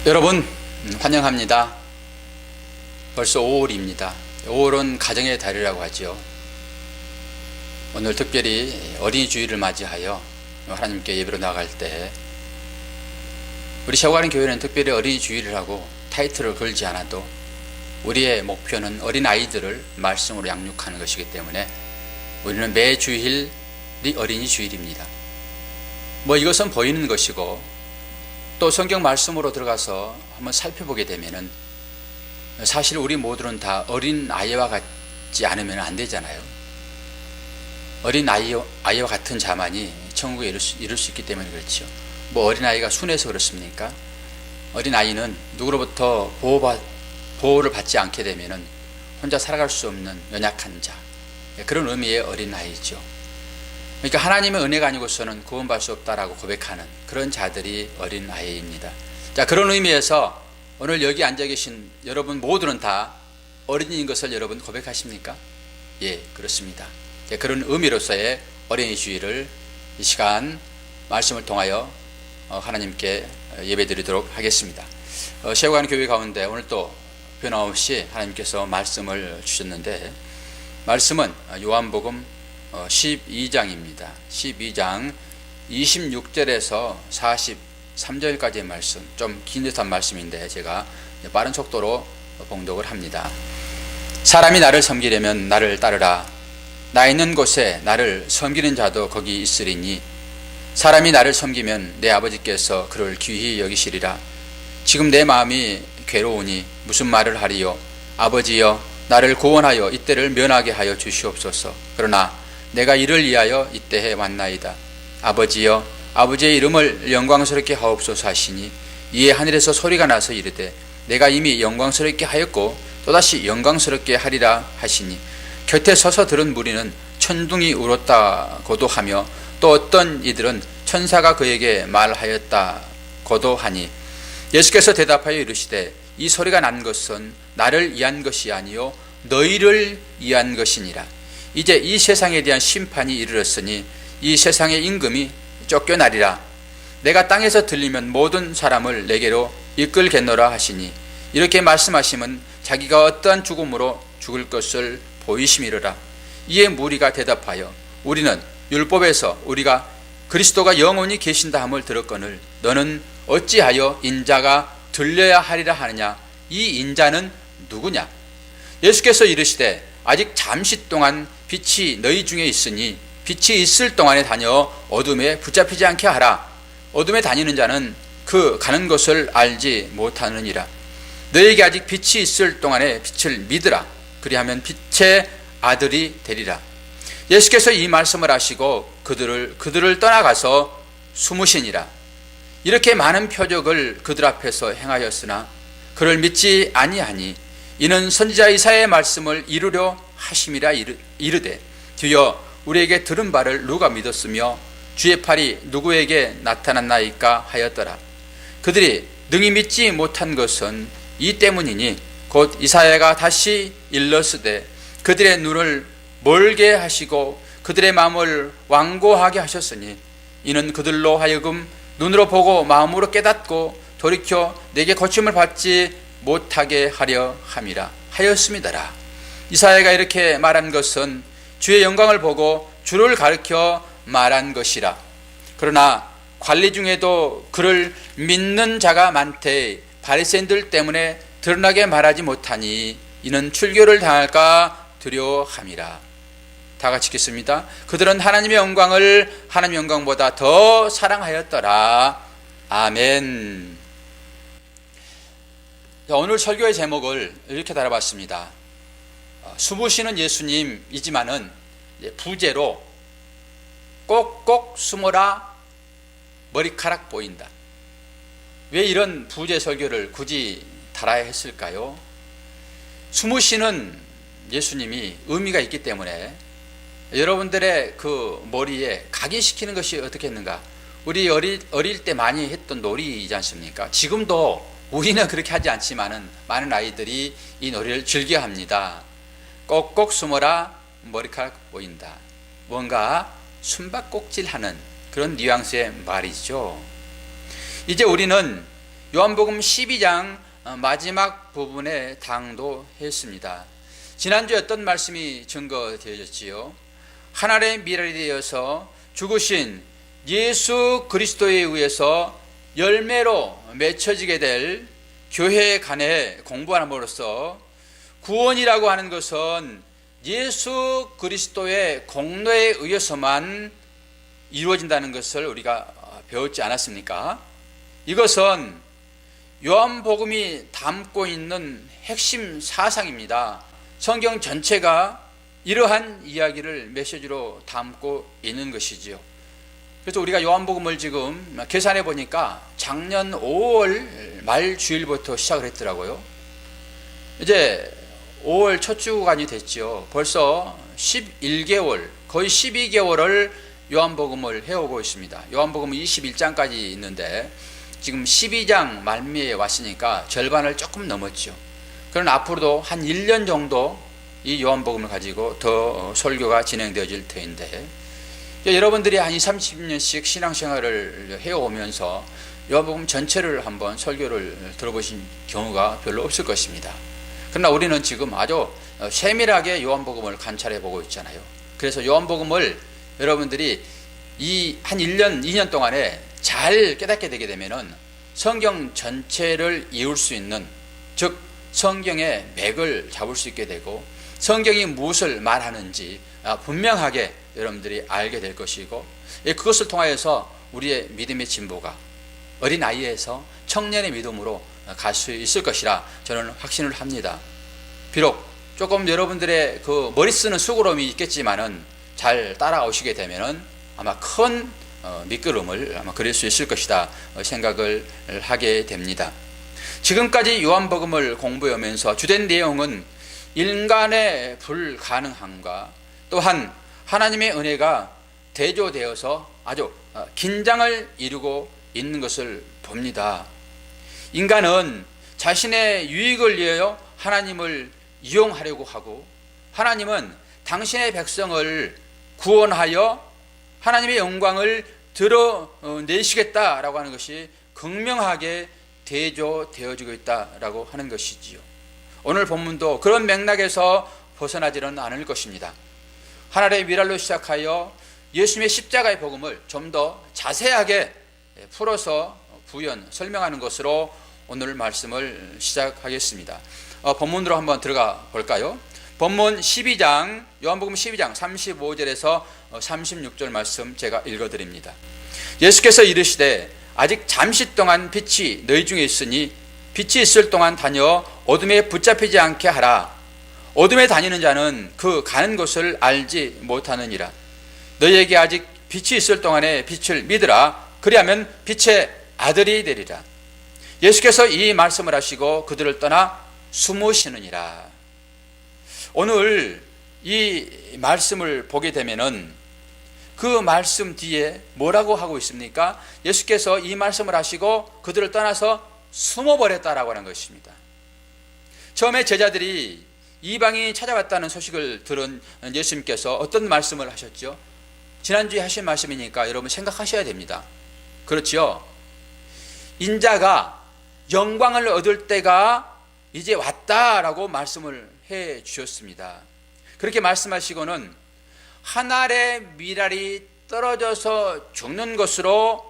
여러분 환영합니다. 벌써 5월입니다. 5월은 가정의 달이라고 하죠. 오늘 특별히 어린이 주일을 맞이하여 하나님께 예배로 나갈 때 우리 세워가는 교회는 특별히 어린이 주일을 하고 타이틀을 걸지 않아도 우리의 목표는 어린 아이들을 말씀으로 양육하는 것이기 때문에 우리는 매 주일이 어린이 주일입니다. 이것은 보이는 것이고 또 성경 말씀으로 들어가서 한번 살펴보게 되면은 사실 우리 모두는 다 어린 아이와 같지 않으면 안 되잖아요. 어린 아이와 같은 자만이 천국에 이룰 수 있기 때문에 그렇죠. 어린 아이가 순해서 그렇습니까? 어린 아이는 누구로부터 보호를 받지 않게 되면은 혼자 살아갈 수 없는 연약한 자, 그런 의미의 어린 아이죠. 그러니까 하나님의 은혜가 아니고서는 구원받을 수 없다라고 고백하는 그런 자들이 어린 아이입니다. 자, 그런 의미에서 오늘 여기 앉아 계신 여러분 모두는 다 어린이인 것을 여러분 고백하십니까? 예, 그렇습니다. 자, 그런 의미로서의 어린이 주일을 이 시간 말씀을 통하여 하나님께 예배드리도록 하겠습니다. 세워가는 교회 가운데 오늘 또 변함없이 하나님께서 말씀을 주셨는데, 말씀은 요한복음 12장입니다. 12장 26절에서 43절까지의 말씀, 좀 긴 듯한 말씀인데 제가 빠른 속도로 봉독을 합니다. 사람이 나를 섬기려면 나를 따르라. 나 있는 곳에 나를 섬기는 자도 거기 있으리니 사람이 나를 섬기면 내 아버지께서 그를 귀히 여기시리라. 지금 내 마음이 괴로우니 무슨 말을 하리요. 아버지여, 나를 구원하여 이때를 면하게 하여 주시옵소서. 그러나 내가 이를 위하여 이때에 왔나이다. 아버지여, 아버지의 이름을 영광스럽게 하옵소서 하시니 이에 하늘에서 소리가 나서 이르되 내가 이미 영광스럽게 하였고 또다시 영광스럽게 하리라 하시니 곁에 서서 들은 무리는 천둥이 울었다고도 하며 또 어떤 이들은 천사가 그에게 말하였다고도 하니 예수께서 대답하여 이르시되 이 소리가 난 것은 나를 위한 것이 아니요 너희를 위한 것이니라. 이제 이 세상에 대한 심판이 이르렀으니 이 세상의 임금이 쫓겨나리라. 내가 땅에서 들리면 모든 사람을 내게로 이끌겠노라 하시니 이렇게 말씀하시면 자기가 어떠한 죽음으로 죽을 것을 보이심이로라. 이에 무리가 대답하여 우리는 율법에서 우리가 그리스도가 영원히 계신다 함을 들었거늘 너는 어찌하여 인자가 들려야 하리라 하느냐. 이 인자는 누구냐. 예수께서 이르시되 아직 잠시 동안 빛이 너희 중에 있으니 빛이 있을 동안에 다녀 어둠에 붙잡히지 않게 하라. 어둠에 다니는 자는 그 가는 것을 알지 못하느니라. 너에게 아직 빛이 있을 동안에 빛을 믿으라. 그리하면 빛의 아들이 되리라. 예수께서 이 말씀을 하시고 그들을 떠나가서 숨으시니라. 이렇게 많은 표적을 그들 앞에서 행하였으나 그를 믿지 아니하니 이는 선지자 이사야의 말씀을 이루려 하심이라. 이르되 주여, 우리에게 들은 바를 누가 믿었으며 주의 팔이 누구에게 나타났나이까 하였더라. 그들이 능히 믿지 못한 것은 이 때문이니 곧 이사야가 다시 일렀으되 그들의 눈을 멀게 하시고 그들의 마음을 완고하게 하셨으니 이는 그들로 하여금 눈으로 보고 마음으로 깨닫고 돌이켜 내게 고침을 받지 못하게 하려 함이라 하였음이더라. 이사야가 이렇게 말한 것은 주의 영광을 보고 주를 가리켜 말한 것이라. 그러나 관리 중에도 그를 믿는 자가 많되 바리새인들 때문에 드러나게 말하지 못하니 이는 출교를 당할까 두려워함이라. 다 같이 읽겠습니다. 그들은 하나님의 영광을 하나님의 영광보다 더 사랑하였더라. 아멘. 오늘 설교의 제목을 이렇게 달아봤습니다. 숨으시는 예수님이지만은 부제로 꼭꼭 숨어라 머리카락 보인다. 왜 이런 부제 설교를 굳이 달아야 했을까요? 숨으시는 예수님이 의미가 있기 때문에 여러분들의 그 머리에 각인시키는 것이 어떻겠는가. 우리 어릴 때 많이 했던 놀이이지 않습니까? 지금도 우리는 그렇게 하지 않지만은 많은 아이들이 이 놀이를 즐겨합니다. 꼭꼭 숨어라 머리카락 보인다. 뭔가 숨바꼭질하는 그런 뉘앙스의 말이죠. 이제 우리는 요한복음 12장 마지막 부분에 당도했습니다. 지난주에 어떤 말씀이 증거되어졌지요? 하나님의 미랄이 되어서 죽으신 예수 그리스도에 의해서 열매로 맺혀지게 될 교회에 관해 공부함으로써 구원이라고 하는 것은 예수 그리스도의 공로에 의해서만 이루어진다는 것을 우리가 배웠지 않았습니까? 이것은 요한복음이 담고 있는 핵심 사상입니다. 성경 전체가 이러한 이야기를 메시지로 담고 있는 것이지요. 그래서 우리가 요한복음을 지금 계산해 보니까 작년 5월 말 주일부터 시작을 했더라고요. 이제 5월 첫 주간이 됐죠. 벌써 11개월, 거의 12개월을 요한복음을 해오고 있습니다. 요한복음은 21장까지 있는데 지금 12장 말미에 왔으니까 절반을 조금 넘었죠. 그러나 앞으로도 한 1년 정도 이 요한복음을 가지고 더 설교가 진행되어질 터인데, 여러분들이 한 20, 30년씩 신앙생활을 해오면서 요한복음 전체를 한번 설교를 들어보신 경우가 별로 없을 것입니다. 그러나 우리는 지금 아주 세밀하게 요한복음을 관찰해 보고 있잖아요. 그래서 요한복음을 여러분들이 이 한 1년, 2년 동안에 잘 깨닫게 되게 되면은 성경 전체를 이룰 수 있는, 즉 성경의 맥을 잡을 수 있게 되고 성경이 무엇을 말하는지 분명하게 여러분들이 알게 될 것이고, 그것을 통하여서 우리의 믿음의 진보가 어린아이에서 청년의 믿음으로 갈 수 있을 것이라 저는 확신을 합니다. 비록 조금 여러분들의 그 머리 쓰는 수고로움이 있겠지만은 잘 따라오시게 되면은 아마 큰 밑거름을 아마 그릴 수 있을 것이다 생각을 하게 됩니다. 지금까지 요한복음을 공부하면서 주된 내용은 인간의 불가능함과 또한 하나님의 은혜가 대조되어서 아주 긴장을 이루고 있는 것을 봅니다. 인간은 자신의 유익을 위하여 하나님을 이용하려고 하고, 하나님은 당신의 백성을 구원하여 하나님의 영광을 드러내시겠다라고 하는 것이 극명하게 대조되어지고 있다라고 하는 것이지요. 오늘 본문도 그런 맥락에서 벗어나지는 않을 것입니다. 하나님의 미랄로 시작하여 예수님의 십자가의 복음을 좀 더 자세하게 풀어서 설명하는 것으로 오늘 말씀을 시작하겠습니다. 본문으로 한번 들어가 볼까요? 본문 12장, 요한복음 12장 35절에서 36절 말씀 제가 읽어드립니다. 예수께서 이르시되 아직 잠시 동안 빛이 너희 중에 있으니 빛이 있을 동안 다녀 어둠에 붙잡히지 않게 하라. 어둠에 다니는 자는 그 가는 곳을 알지 못하느니라. 너희에게 아직 빛이 있을 동안에 빛을 믿으라. 그리하면 빛의 아들이 되리라. 예수께서 이 말씀을 하시고 그들을 떠나 숨으시느니라. 오늘 이 말씀을 보게 되면은 그 말씀 뒤에 뭐라고 하고 있습니까? 예수께서 이 말씀을 하시고 그들을 떠나서 숨어버렸다라고 하는 것입니다. 처음에 제자들이 이방인이 찾아왔다는 소식을 들은 예수님께서 어떤 말씀을 하셨죠? 지난주에 하신 말씀이니까 여러분 생각하셔야 됩니다. 그렇지요? 인자가 영광을 얻을 때가 이제 왔다라고 말씀을 해 주셨습니다. 그렇게 말씀하시고는 한 알의 미랄이 떨어져서 죽는 것으로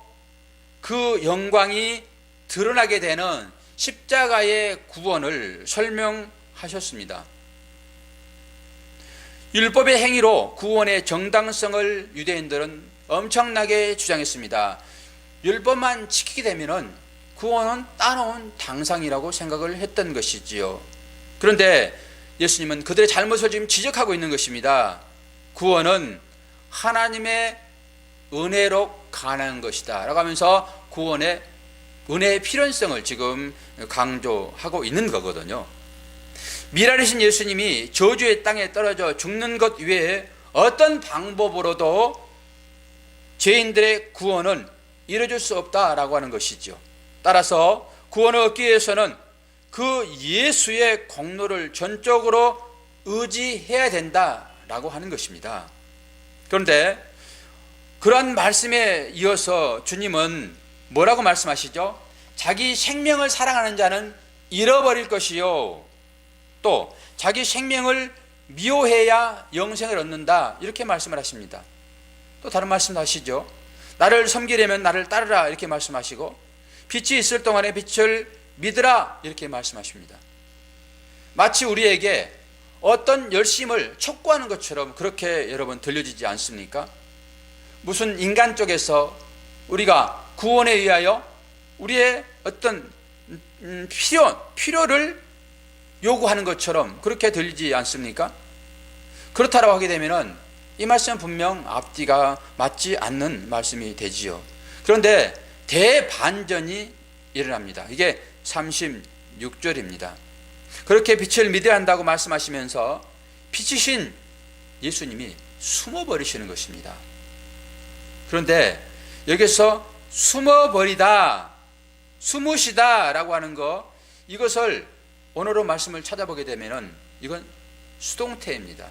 그 영광이 드러나게 되는 십자가의 구원을 설명하셨습니다. 율법의 행위로 구원의 정당성을 유대인들은 엄청나게 주장했습니다. 율법만 지키게 되면은 구원은 따놓은 당상이라고 생각을 했던 것이지요. 그런데 예수님은 그들의 잘못을 지금 지적하고 있는 것입니다. 구원은 하나님의 은혜로 가능한 것이다 라고 하면서 구원의 은혜의 필연성을 지금 강조하고 있는 거거든요. 미랄이신 예수님이 저주의 땅에 떨어져 죽는 것 외에 어떤 방법으로도 죄인들의 구원은 이루어질 수 없다라고 하는 것이죠. 따라서 구원을 얻기 위해서는 그 예수의 공로를 전적으로 의지해야 된다라고 하는 것입니다. 그런데 그러한 말씀에 이어서 주님은 뭐라고 말씀하시죠? 자기 생명을 사랑하는 자는 잃어버릴 것이요 또 자기 생명을 미워해야 영생을 얻는다 이렇게 말씀을 하십니다. 또 다른 말씀도 하시죠. 나를 섬기려면 나를 따르라 이렇게 말씀하시고 빛이 있을 동안에 빛을 믿으라 이렇게 말씀하십니다. 마치 우리에게 어떤 열심을 촉구하는 것처럼 그렇게 여러분 들려지지 않습니까? 무슨 인간 쪽에서 우리가 구원에 의하여 우리의 어떤 필요를 요구하는 것처럼 그렇게 들리지 않습니까? 그렇다라고 하게 되면은 이 말씀은 분명 앞뒤가 맞지 않는 말씀이 되지요. 그런데 대반전이 일어납니다. 이게 36절입니다. 그렇게 빛을 믿어야 한다고 말씀하시면서 빛이신 예수님이 숨어버리시는 것입니다. 그런데 여기서 숨어버리다, 숨으시다 라고 하는 거, 이것을 언어로 말씀을 찾아보게 되면은 이건 수동태입니다.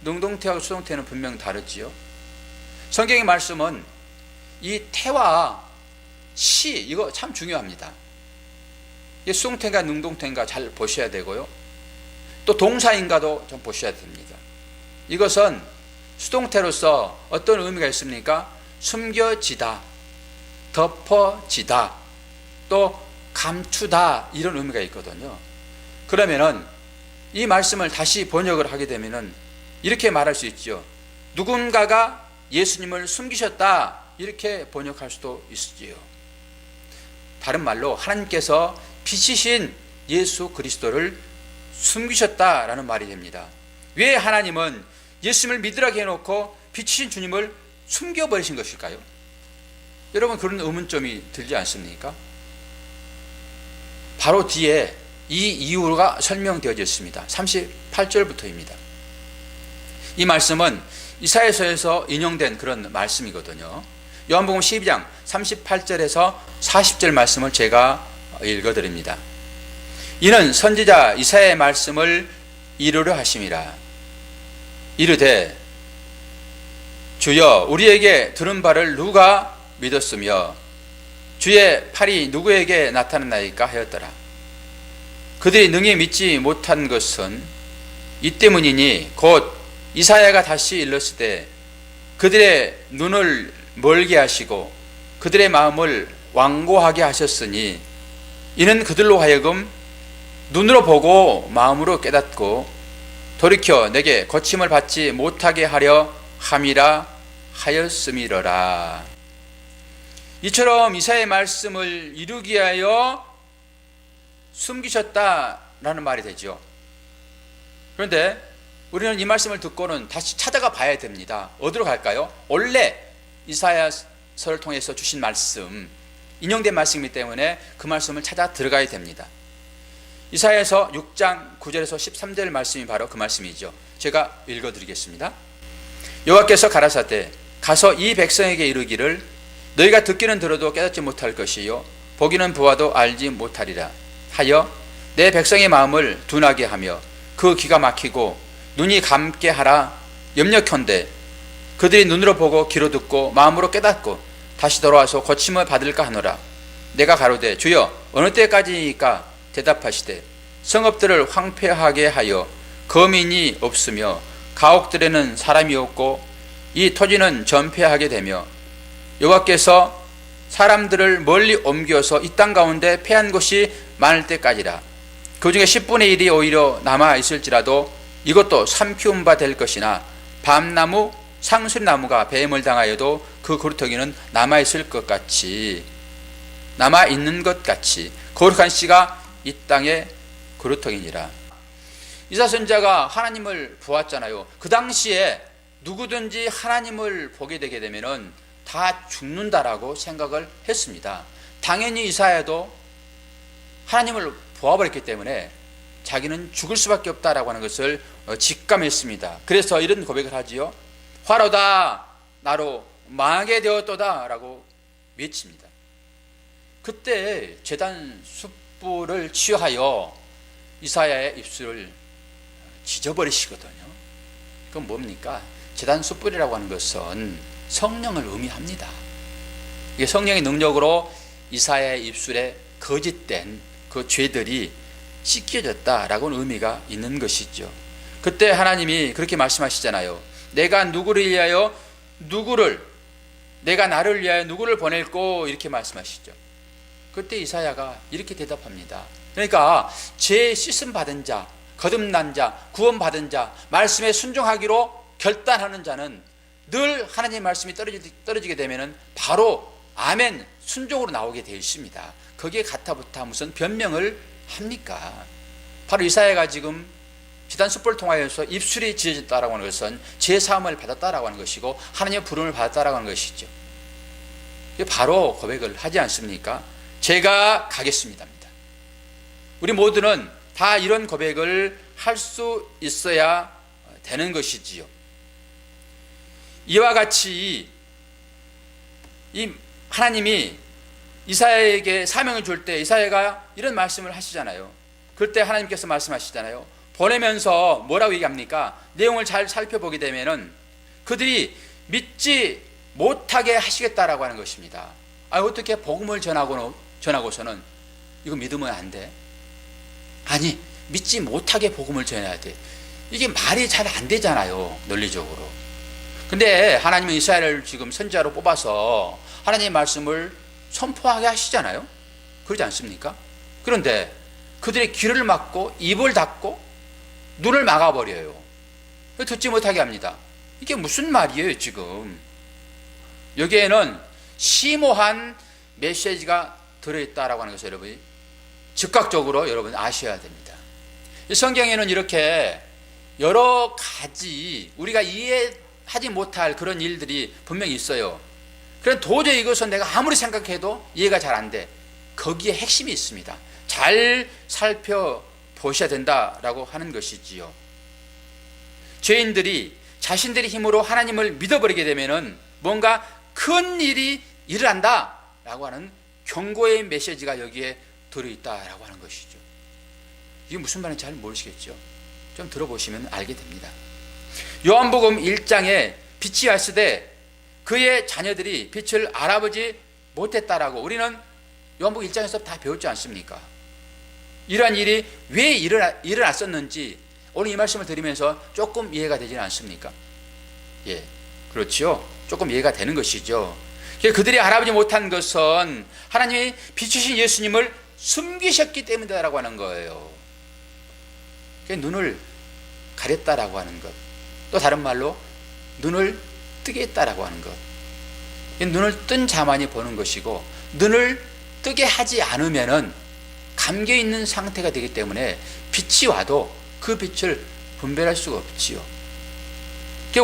능동태하고 수동태는 분명 다르지요. 성경의 말씀은 이 태와 시, 이거 참 중요합니다. 이게 수동태인가 능동태인가 잘 보셔야 되고요. 또 동사인가도 좀 보셔야 됩니다. 이것은 수동태로서 어떤 의미가 있습니까? 숨겨지다, 덮어지다, 또 감추다 이런 의미가 있거든요. 그러면은 이 말씀을 다시 번역을 하게 되면은 이렇게 말할 수 있죠. 누군가가 예수님을 숨기셨다 이렇게 번역할 수도 있지요. 다른 말로 하나님께서 빛이신 예수 그리스도를 숨기셨다라는 말이 됩니다. 왜 하나님은 예수님을 믿으라고 해놓고 빛이신 주님을 숨겨버리신 것일까요? 여러분 그런 의문점이 들지 않습니까? 바로 뒤에 이 이유가 설명되어져 있습니다. 38절부터입니다. 이 말씀은 이사야서에서 인용된 그런 말씀이거든요. 요한복음 12장 38절에서 40절 말씀을 제가 읽어드립니다. 이는 선지자 이사야의 말씀을 이루려 하심이라. 이르되 주여 우리에게 들은 바를 누가 믿었으며 주의 팔이 누구에게 나타났나이까 하였더라. 그들이 능히 믿지 못한 것은 이 때문이니 곧 이사야가 다시 일렀을 때 그들의 눈을 멀게 하시고 그들의 마음을 완고하게 하셨으니 이는 그들로 하여금 눈으로 보고 마음으로 깨닫고 돌이켜 내게 거침을 받지 못하게 하려 함이라 하였음이러라. 이처럼 이사야의 말씀을 이루기 위하여 숨기셨다라는 말이 되죠. 그런데 우리는 이 말씀을 듣고는 다시 찾아가 봐야 됩니다. 어디로 갈까요? 원래 이사야서를 통해서 주신 말씀, 인용된 말씀이기 때문에 그 말씀을 찾아 들어가야 됩니다. 이사야서 6장 9절에서 13절 말씀이 바로 그 말씀이죠. 제가 읽어드리겠습니다. 여호와께서 가라사대 가서 이 백성에게 이르기를 너희가 듣기는 들어도 깨닫지 못할 것이요 보기는 보아도 알지 못하리라 하여 내 백성의 마음을 둔하게 하며 그 귀가 막히고 눈이 감게 하라 염려컨대 그들이 눈으로 보고 귀로 듣고 마음으로 깨닫고 다시 돌아와서 고침을 받을까 하노라. 내가 가로되 주여 어느 때까지니까 대답하시되 성읍들을 황폐하게 하여 거민이 없으며 가옥들에는 사람이 없고 이 토지는 전폐하게 되며 여호와께서 사람들을 멀리 옮겨서 이 땅 가운데 패한 곳이 많을 때까지라. 그 중에 10분의 1이 오히려 남아 있을지라도 이것도 삼키운 바 될 것이나 밤나무 상술나무가 뱀을 당하여도 그 그루터기는 남아 있을 것 같이 남아 있는 것 같이 거룩한 씨가 이 땅의 그루터기니라. 이사야 선지자가 하나님을 보았잖아요. 그 당시에 누구든지 하나님을 보게 되게 되면은 다 죽는다라고 생각을 했습니다. 당연히 이사야도 하나님을 보아버렸기 때문에 자기는 죽을 수밖에 없다라고 하는 것을 직감했습니다. 그래서 이런 고백을 하지요. 화로다 나로 망하게 되었도다 라고 외칩니다. 그때 제단 숯불을 취하여 이사야의 입술을 지져버리시거든요. 그건 뭡니까? 제단 숯불이라고 하는 것은 성령을 의미합니다. 이게 성령의 능력으로 이사야의 입술에 거짓된 그 죄들이 씻겨졌다라고는 의미가 있는 것이죠. 그때 하나님이 그렇게 말씀하시잖아요. 내가 누구를 위하여 내가 나를 위하여 누구를 보낼꼬, 이렇게 말씀하시죠. 그때 이사야가 이렇게 대답합니다. 그러니까 죄 씻음 받은 자, 거듭난 자, 구원 받은 자, 말씀에 순종하기로 결단하는 자는 늘 하나님의 말씀이 떨어지게 되면 바로 아멘, 순종으로 나오게 되어 있습니다. 거기에 가타부타 무슨 변명을 합니까? 바로 이사야가 지금 비단 숯불을 통하여서 입술이 지어졌다라고 하는 것은 죄 사함을 받았다라고 하는 것이고 하나님의 부름을 받았다라고 하는 것이죠. 바로 고백을 하지 않습니까? 제가 가겠습니다입니다. 우리 모두는 다 이런 고백을 할 수 있어야 되는 것이지요. 이와 같이 이 하나님이 이사야에게 사명을 줄 때 이사야가 이런 말씀을 하시잖아요. 그때 하나님께서 말씀하시잖아요. 보내면서 뭐라고 얘기합니까? 내용을 잘 살펴보게 되면은 그들이 믿지 못하게 하시겠다라고 하는 것입니다. 어떻게 복음을 전하고서는 이거 믿으면 안 돼? 아니, 믿지 못하게 복음을 전해야 돼. 이게 말이 잘 안 되잖아요, 논리적으로. 근데 하나님은 이스라엘을 지금 선지자로 뽑아서 하나님의 말씀을 선포하게 하시잖아요. 그러지 않습니까? 그런데 그들의 귀를 막고 입을 닫고 눈을 막아버려요. 듣지 못하게 합니다. 이게 무슨 말이에요, 지금? 여기에는 심오한 메시지가 들어있다라고 하는 것을 여러분이 즉각적으로 여러분 아셔야 됩니다. 이 성경에는 이렇게 여러 가지 우리가 이해하지 못할 그런 일들이 분명히 있어요. 그럼 도저히 이것은 내가 아무리 생각해도 이해가 잘 안 돼. 거기에 핵심이 있습니다. 잘 살펴보셔야 된다라고 하는 것이지요. 죄인들이 자신들의 힘으로 하나님을 믿어버리게 되면은 뭔가 큰 일이 일어난다라고 하는 경고의 메시지가 여기에 들어있다라고 하는 것이죠. 이게 무슨 말인지 잘 모르시겠죠? 좀 들어보시면 알게 됩니다. 요한복음 1장에 빛이 왔으되 그의 자녀들이 빛을 알아보지 못했다라고 우리는 요한복음 1장에서 다 배웠지 않습니까? 이러한 일이 왜 일어났었는지 오늘 이 말씀을 드리면서 조금 이해가 되지는 않습니까? 예, 그렇죠. 조금 이해가 되는 것이죠. 그들이 알아보지 못한 것은 하나님이 비추신 예수님을 숨기셨기 때문이다라고 하는 거예요. 눈을 가렸다라고 하는 것, 또 다른 말로 눈을 뜨게 했다라고 하는 것. 눈을 뜬 자만이 보는 것이고 눈을 뜨게 하지 않으면은 감겨 있는 상태가 되기 때문에 빛이 와도 그 빛을 분별할 수가 없지요.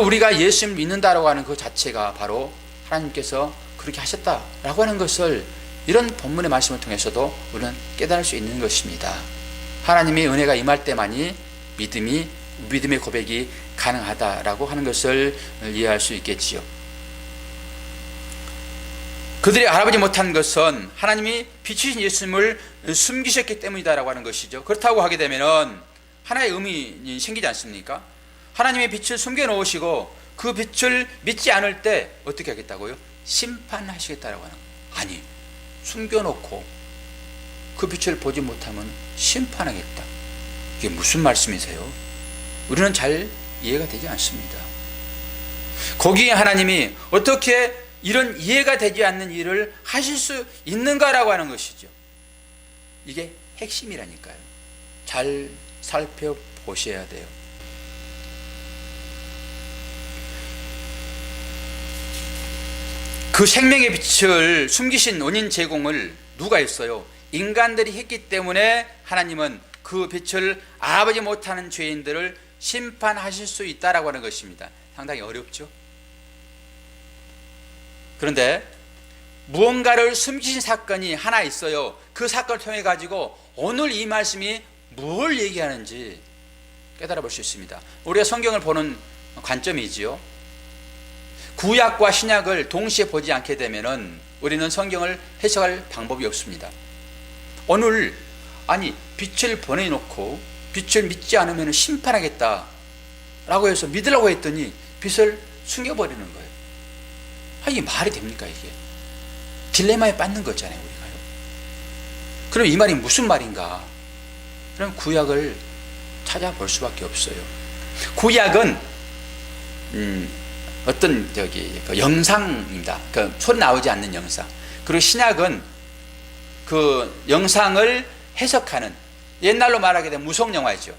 우리가 예수님을 믿는다라고 하는 그 자체가 바로 하나님께서 그렇게 하셨다라고 하는 것을 이런 본문의 말씀을 통해서도 우리는 깨달을 수 있는 것입니다. 하나님의 은혜가 임할 때만이 믿음의 고백이 가능하다라고 하는 것을 이해할 수 있겠지요. 그들이 알아보지 못한 것은 하나님이 비추신 예수님을 숨기셨기 때문이다라고 하는 것이죠. 그렇다고 하게 되면 하나의 의문이 생기지 않습니까? 하나님의 빛을 숨겨놓으시고 그 빛을 믿지 않을 때 어떻게 하겠다고요? 심판하시겠다라고 하는 거예요. 아니, 숨겨놓고 그 빛을 보지 못하면 심판하겠다. 이게 무슨 말씀이세요? 우리는 잘 이해가 되지 않습니다. 거기에 하나님이 어떻게 이런 이해가 되지 않는 일을 하실 수 있는가라고 하는 것이죠. 이게 핵심이라니까요. 잘 살펴보셔야 돼요. 그 생명의 빛을 숨기신 원인 제공을 누가 했어요? 인간들이 했기 때문에 하나님은 그 빛을 알아보지 못하는 죄인들을 심판하실 수 있다라고 하는 것입니다. 상당히 어렵죠? 그런데 무언가를 숨기신 사건이 하나 있어요. 그 사건을 통해 가지고 오늘 이 말씀이 뭘 얘기하는지 깨달아 볼 수 있습니다. 우리가 성경을 보는 관점이지요. 구약과 신약을 동시에 보지 않게 되면은 우리는 성경을 해석할 방법이 없습니다. 오늘 빛을 보내놓고 빛을 믿지 않으면 심판하겠다 라고 해서 믿으라고 했더니 빛을 숨겨버리는 거예요. 이게 말이 됩니까? 이게 딜레마에 빠진 거잖아요, 우리가요. 그럼 이 말이 무슨 말인가? 그럼 구약을 찾아볼 수밖에 없어요. 구약은 어떤 그 영상입니다. 그 손 나오지 않는 영상. 그리고 신약은 그 영상을 해석하는, 옛날로 말하게 되면 무성 영화이죠.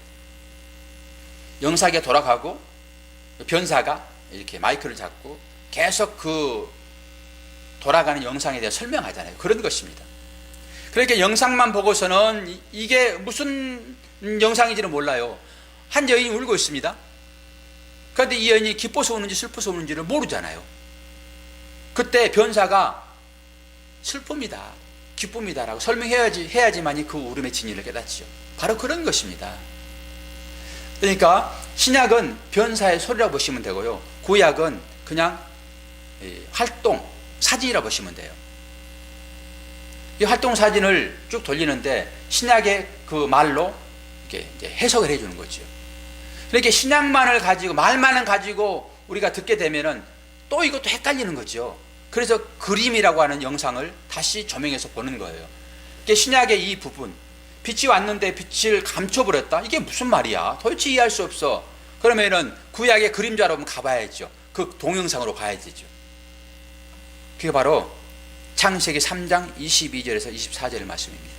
영상에 돌아가고 변사가 이렇게 마이크를 잡고 계속 그 돌아가는 영상에 대해 설명하잖아요. 그런 것입니다. 그러니까 영상만 보고서는 이게 무슨 영상인지는 몰라요. 한 여인이 울고 있습니다. 그런데 이 여인이 기뻐서 우는지 슬퍼서 우는지를 모르잖아요. 그때 변사가 슬픕니다, 기쁩니다 라고 설명해야지만이 그 울음의 진위를 깨닫죠. 바로 그런 것입니다. 그러니까 신약은 변사의 소리라고 보시면 되고요, 구약은 그냥 활동 사진이라고 보시면 돼요. 이 활동 사진을 쭉 돌리는데 신약의 그 말로 이렇게 이제 해석을 해주는 거죠. 그렇게 신약만을 가지고, 말만을 가지고 우리가 듣게 되면은 또 이것도 헷갈리는 거죠. 그래서 그림이라고 하는 영상을 다시 조명해서 보는 거예요. 신약의 이 부분, 빛이 왔는데 빛을 감춰버렸다, 이게 무슨 말이야? 도대체 이해할 수 없어. 그러면은 구약의 그림자로 한번 가봐야죠. 그 동영상으로 봐야 되죠. 그게 바로 창세기 3장 22절에서 24절 말씀입니다.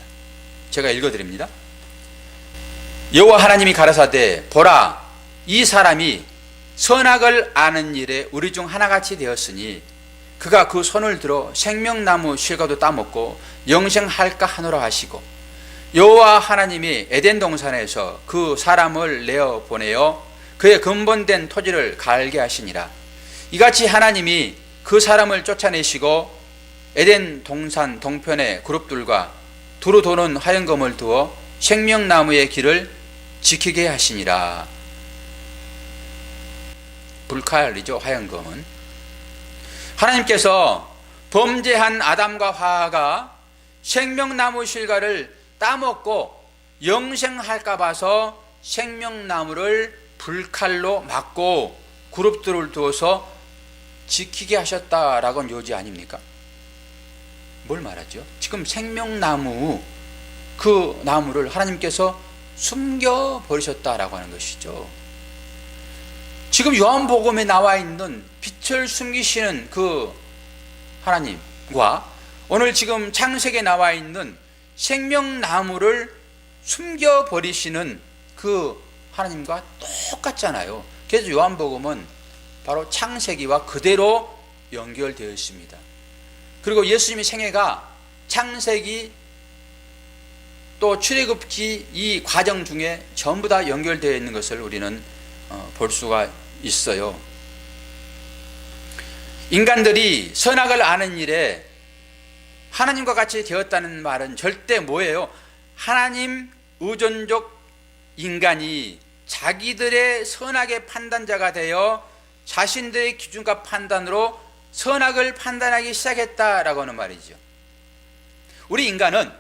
제가 읽어드립니다. 여호와 하나님이 가라사대, 보라, 이 사람이 선악을 아는 일에 우리 중 하나같이 되었으니 그가 그 손을 들어 생명나무 실과도 따먹고 영생할까 하노라 하시고, 여호와 하나님이 에덴 동산에서 그 사람을 내어 보내어 그의 근본된 토지를 갈게 하시니라. 이같이 하나님이 그 사람을 쫓아내시고 에덴 동산 동편의 그룹들과 두루 도는 화영검을 두어 생명나무의 길을 지키게 하시니라. 불칼이죠, 화영검은. 하나님께서 범죄한 아담과 하와가 생명나무 실과를 따먹고 영생할까 봐서 생명나무를 불칼로 막고 그룹들을 두어서 지키게 하셨다라고는 요지 아닙니까? 뭘 말하죠? 지금 생명나무, 그 나무를 하나님께서 숨겨버리셨다라고 하는 것이죠. 지금 요한복음에 나와 있는 빛을 숨기시는 그 하나님과 오늘 지금 창세기에 나와 있는 생명나무를 숨겨버리시는 그 하나님과 똑같잖아요. 그래서 요한복음은 바로 창세기와 그대로 연결되어 있습니다. 그리고 예수님의 생애가 창세기 또 출애굽기 이 과정 중에 전부 다 연결되어 있는 것을 우리는 볼 수가 있어요. 인간들이 선악을 아는 일에 하나님과 같이 되었다는 말은 절대 뭐예요? 하나님 의존적 인간이 자기들의 선악의 판단자가 되어 자신들의 기준과 판단으로 선악을 판단하기 시작했다라고 하는 말이죠. 우리 인간은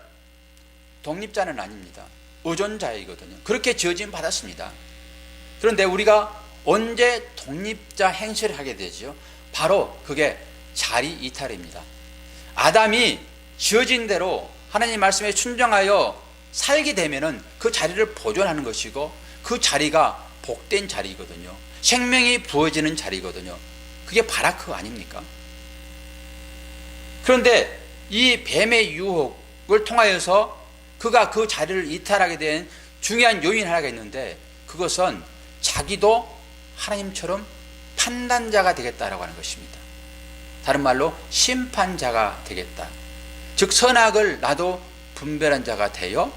독립자는 아닙니다. 의존자이거든요. 그렇게 지어짐 받았습니다. 그런데 우리가 언제 독립자 행세를 하게 되죠? 바로 그게 자리 이탈입니다. 아담이 지어진 대로 하나님 말씀에 순종하여 살게 되면은 그 자리를 보존하는 것이고, 그 자리가 복된 자리거든요. 생명이 부어지는 자리거든요. 그게 바라크 아닙니까? 그런데 이 뱀의 유혹을 통하여서 그가 그 자리를 이탈하게 된 중요한 요인 하나가 있는데, 그것은 자기도 하나님처럼 판단자가 되겠다라고 하는 것입니다. 다른 말로 심판자가 되겠다. 즉 선악을 나도 분별한 자가 되어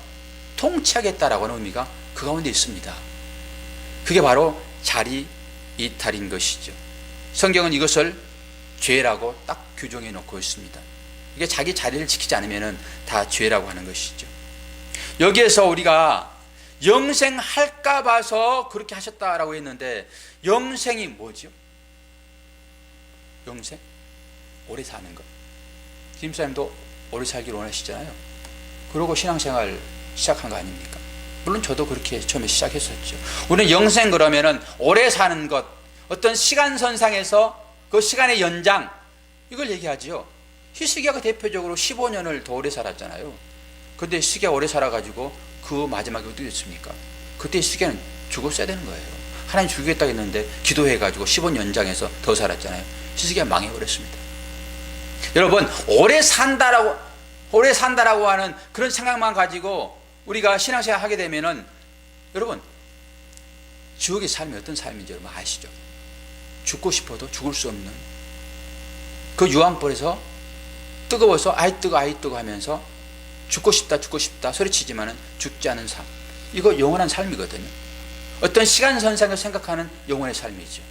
통치하겠다라고 하는 의미가 그 가운데 있습니다. 그게 바로 자리 이탈인 것이죠. 성경은 이것을 죄라고 딱 규정해 놓고 있습니다. 이게 자기 자리를 지키지 않으면 다 죄라고 하는 것이죠. 여기에서 우리가 영생할까 봐서 그렇게 하셨다라고 했는데, 영생이 뭐죠? 영생? 오래 사는 것. 김사님도 오래 살기를 원하시잖아요. 그러고 신앙생활 시작한 거 아닙니까? 물론 저도 그렇게 처음에 시작했었죠. 우리는 영생 그러면은 오래 사는 것, 어떤 시간선상에서 그 시간의 연장, 이걸 얘기하죠. 히스기야가 대표적으로 15년을 더 오래 살았잖아요. 근데 시기가 오래 살아가지고 그 마지막에 어떻게 됐습니까? 그때 시기는 죽었어야 되는 거예요. 하나님 죽이겠다고 했는데 기도해가지고 15년 연장해서 더 살았잖아요. 시기가 망해버렸습니다. 여러분, 오래 산다라고 하는 그런 생각만 가지고 우리가 신앙생활 하게 되면은, 여러분, 지옥의 삶이 어떤 삶인지 여러분 아시죠? 죽고 싶어도 죽을 수 없는 그 유황불에서 뜨거워서 아이 뜨거 하면서 죽고 싶다 소리치지만은 죽지 않은 삶, 이거 영원한 삶이거든요. 어떤 시간선상을 생각하는 영원의 삶이죠.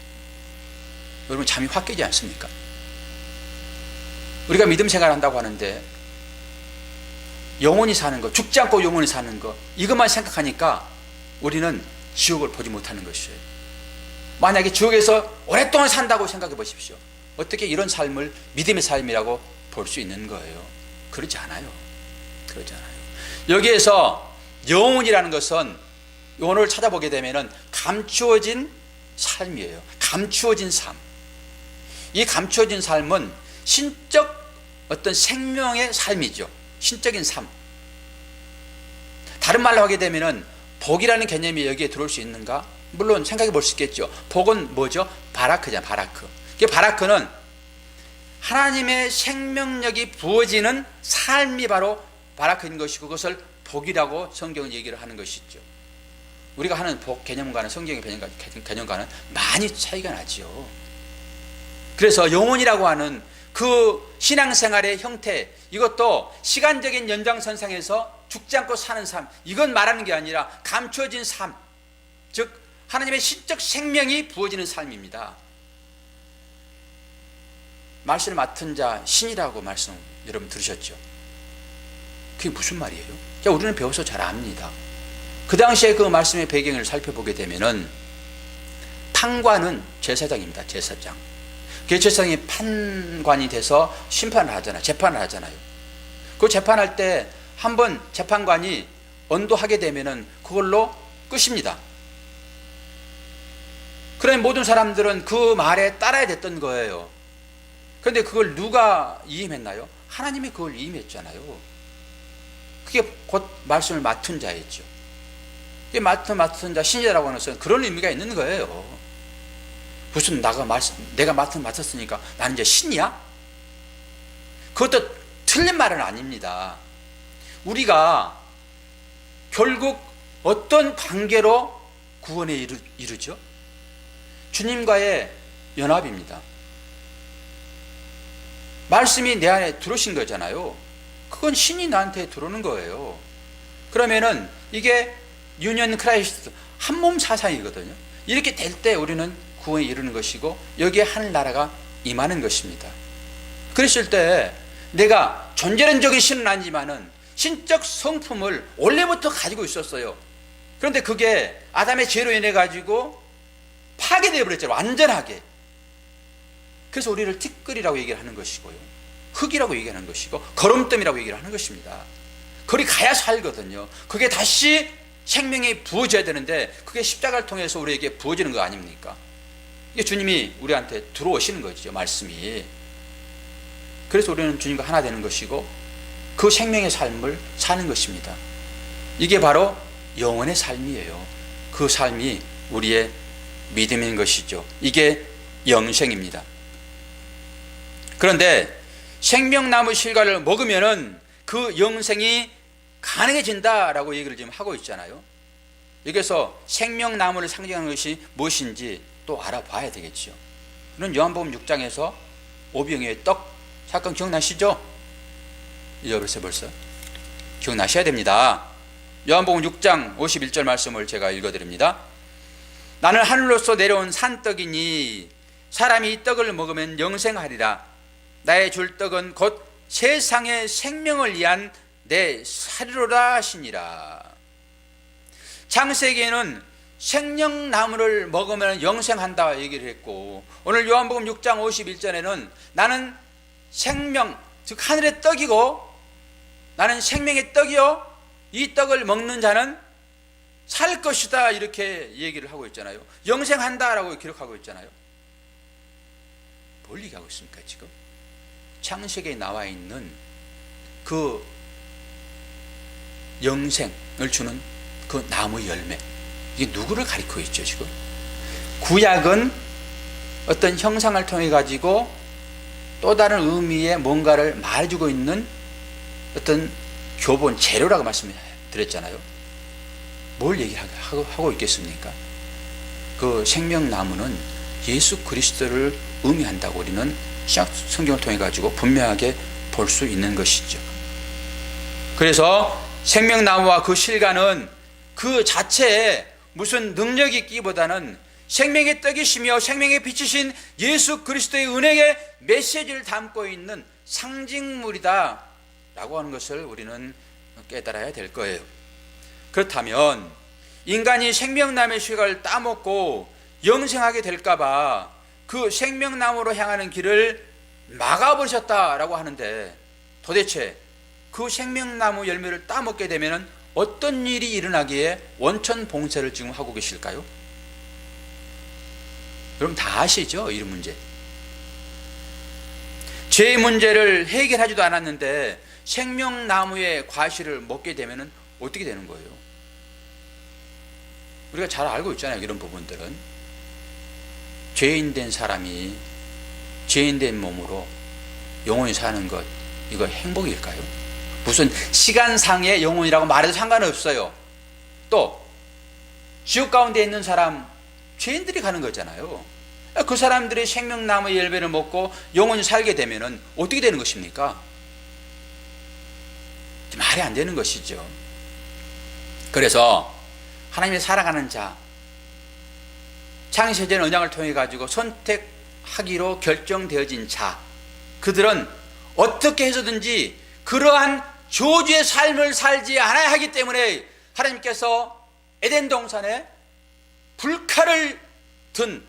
여러분, 잠이 확 깨지 않습니까? 우리가 믿음 생활을 한다고 하는데 영원히 사는 거, 죽지 않고 영원히 사는 거, 이것만 생각하니까 우리는 지옥을 보지 못하는 것이에요. 만약에 지옥에서 오랫동안 산다고 생각해 보십시오. 어떻게 이런 삶을 믿음의 삶이라고 볼 수 있는 거예요? 그렇지 않아요. 여기에서 영혼이라는 것은 오늘 찾아보게 되면은 감추어진 삶이에요. 감추어진 삶. 이 감추어진 삶은 신적 어떤 생명의 삶이죠. 신적인 삶. 다른 말로 하게 되면은 복이라는 개념이 여기에 들어올 수 있는가? 물론 생각해 볼 수 있겠죠. 복은 뭐죠? 바라크잖아요. 바라크. 바라크는 하나님의 생명력이 부어지는 삶이 바로 바라크인 것이고, 그것을 복이라고 성경은 얘기를 하는 것이죠. 우리가 하는 복 개념과는 성경의 개념과는 많이 차이가 나죠. 그래서 영혼이라고 하는 그 신앙생활의 형태, 이것도 시간적인 연장선상에서 죽지 않고 사는 삶, 이건 말하는 게 아니라 감추어진 삶, 즉 하나님의 신적 생명이 부어지는 삶입니다. 말씀을 맡은 자 신이라고 말씀 여러분 들으셨죠? 그게 무슨 말이에요? 자, 우리는 배워서 잘 압니다. 그 당시에 그 말씀의 배경을 살펴보게 되면은 판관은 제사장입니다. 제사장. 그 제사장이 판관이 돼서 심판을 하잖아요. 재판을 하잖아요. 그 재판할 때 한번 재판관이 언도하게 되면은 그걸로 끝입니다. 그러면 모든 사람들은 그 말에 따라야 됐던 거예요. 그런데 그걸 누가 이임했나요? 하나님이 그걸 이임했잖아요. 그게 곧 말씀을 맡은 자였죠. 이게 맡은 자, 신이라고 하는 것은 그런 의미가 있는 거예요. 무슨 내가 맡았으니까 나는 이제 신이야? 그것도 틀린 말은 아닙니다. 우리가 결국 어떤 관계로 구원에 이르죠? 주님과의 연합입니다. 말씀이 내 안에 들어오신 거잖아요. 그건 신이 나한테 들어오는 거예요. 그러면은 이게 유니언 크라이스트, 한 몸 사상이거든요. 이렇게 될 때 우리는 구원에 이르는 것이고, 여기에 하늘나라가 임하는 것입니다. 그랬을 때 내가 존재론적인 신은 아니지만은 신적 성품을 원래부터 가지고 있었어요. 그런데 그게 아담의 죄로 인해 가지고 파괴되어 버렸잖아요. 완전하게. 그래서 우리를 티끌이라고 얘기를 하는 것이고요, 흙이라고 얘기하는 것이고, 거름뜸이라고 얘기를 하는 것입니다. 거기 가야 살거든요. 그게 다시 생명이 부어져야 되는데 그게 십자가를 통해서 우리에게 부어지는 거 아닙니까? 이게 주님이 우리한테 들어오시는 거죠, 말씀이. 그래서 우리는 주님과 하나 되는 것이고 그 생명의 삶을 사는 것입니다. 이게 바로 영혼의 삶이에요. 그 삶이 우리의 믿음인 것이죠. 이게 영생입니다. 그런데 생명나무 실과를 먹으면은 그 영생이 가능해진다라고 얘기를 지금 하고 있잖아요. 여기서 생명나무를 상징하는 것이 무엇인지 또 알아봐야 되겠죠. 그는 요한복음 6장에서 오병이어의 떡 사건 기억나시죠? 잊어버렸어요 벌써? 기억나셔야 됩니다. 요한복음 6장 51절 말씀을 제가 읽어드립니다. 나는 하늘로서 내려온 산떡이니 사람이 이 떡을 먹으면 영생하리라. 나의 줄 떡은 곧 세상의 생명을 위한 내 살이로라 하시니라. 창세기에는 생명나무를 먹으면 영생한다 얘기를 했고, 오늘 요한복음 6장 51절에는 나는 생명, 즉 하늘의 떡이고 나는 생명의 떡이요 이 떡을 먹는 자는 살 것이다 이렇게 얘기를 하고 있잖아요. 영생한다라고 기록하고 있잖아요. 뭘 얘기하고 있습니까 지금? 창세기에 나와 있는 그 영생을 주는 그 나무 열매, 이게 누구를 가리키고 있죠 지금? 구약은 어떤 형상을 통해 가지고 또 다른 의미의 뭔가를 말해주고 있는 어떤 교본 재료라고 말씀드렸잖아요. 뭘 얘기하고 있겠습니까? 그 생명나무는 예수 그리스도를 의미한다고 우리는 성경을 통해 가지고 분명하게 볼 수 있는 것이죠. 그래서 생명나무와 그 실과는 그 자체에 무슨 능력이 있기보다는 생명의 떡이시며 생명의 빛이신 예수 그리스도의 은혜의 메시지를 담고 있는 상징물이다 라고 하는 것을 우리는 깨달아야 될 거예요. 그렇다면 인간이 생명나무의 실과를 따먹고 영생하게 될까봐 그 생명나무로 향하는 길을 막아버리셨다라고 하는데, 도대체 그 생명나무 열매를 따먹게 되면 어떤 일이 일어나기에 원천 봉쇄를 지금 하고 계실까요? 여러분 다 아시죠? 이 문제. 죄의 문제를 해결하지도 않았는데 생명나무의 과실을 먹게 되면 어떻게 되는 거예요? 우리가 잘 알고 있잖아요. 이런 부분들은. 죄인된 사람이 죄인된 몸으로 영원히 사는 것, 이거 행복일까요? 무슨 시간상의 영혼이라고 말해도 상관없어요. 또 지옥 가운데 있는 사람, 죄인들이 가는 거잖아요. 그 사람들이 생명나무의 열매를 먹고 영원히 살게 되면 어떻게 되는 것입니까? 말이 안 되는 것이죠. 그래서 하나님의 살아가는 자, 창세전 언약을 통해 가지고 선택하기로 결정되어진 자, 그들은 어떻게 해서든지 그러한 저주의 삶을 살지 않아야 하기 때문에 하나님께서 에덴 동산에 불칼을 든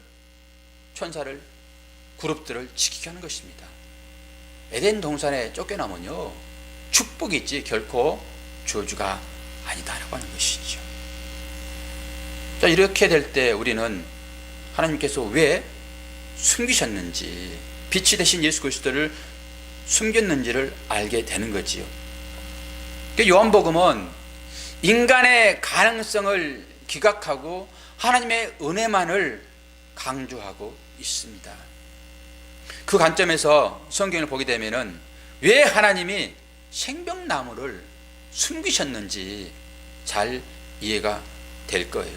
천사를, 그룹들을 지키게 하는 것입니다. 에덴 동산에 쫓겨나면요 축복이지 결코 저주가 아니다라고 하는 것이죠. 자, 이렇게 될 때 우리는 하나님께서 왜 숨기셨는지, 빛이 되신 예수 그리스도를 숨겼는지를 알게 되는 거지요. 요한복음은 인간의 가능성을 기각하고 하나님의 은혜만을 강조하고 있습니다. 그 관점에서 성경을 보게 되면은 왜 하나님이 생명나무를 숨기셨는지 잘 이해가 될 거예요.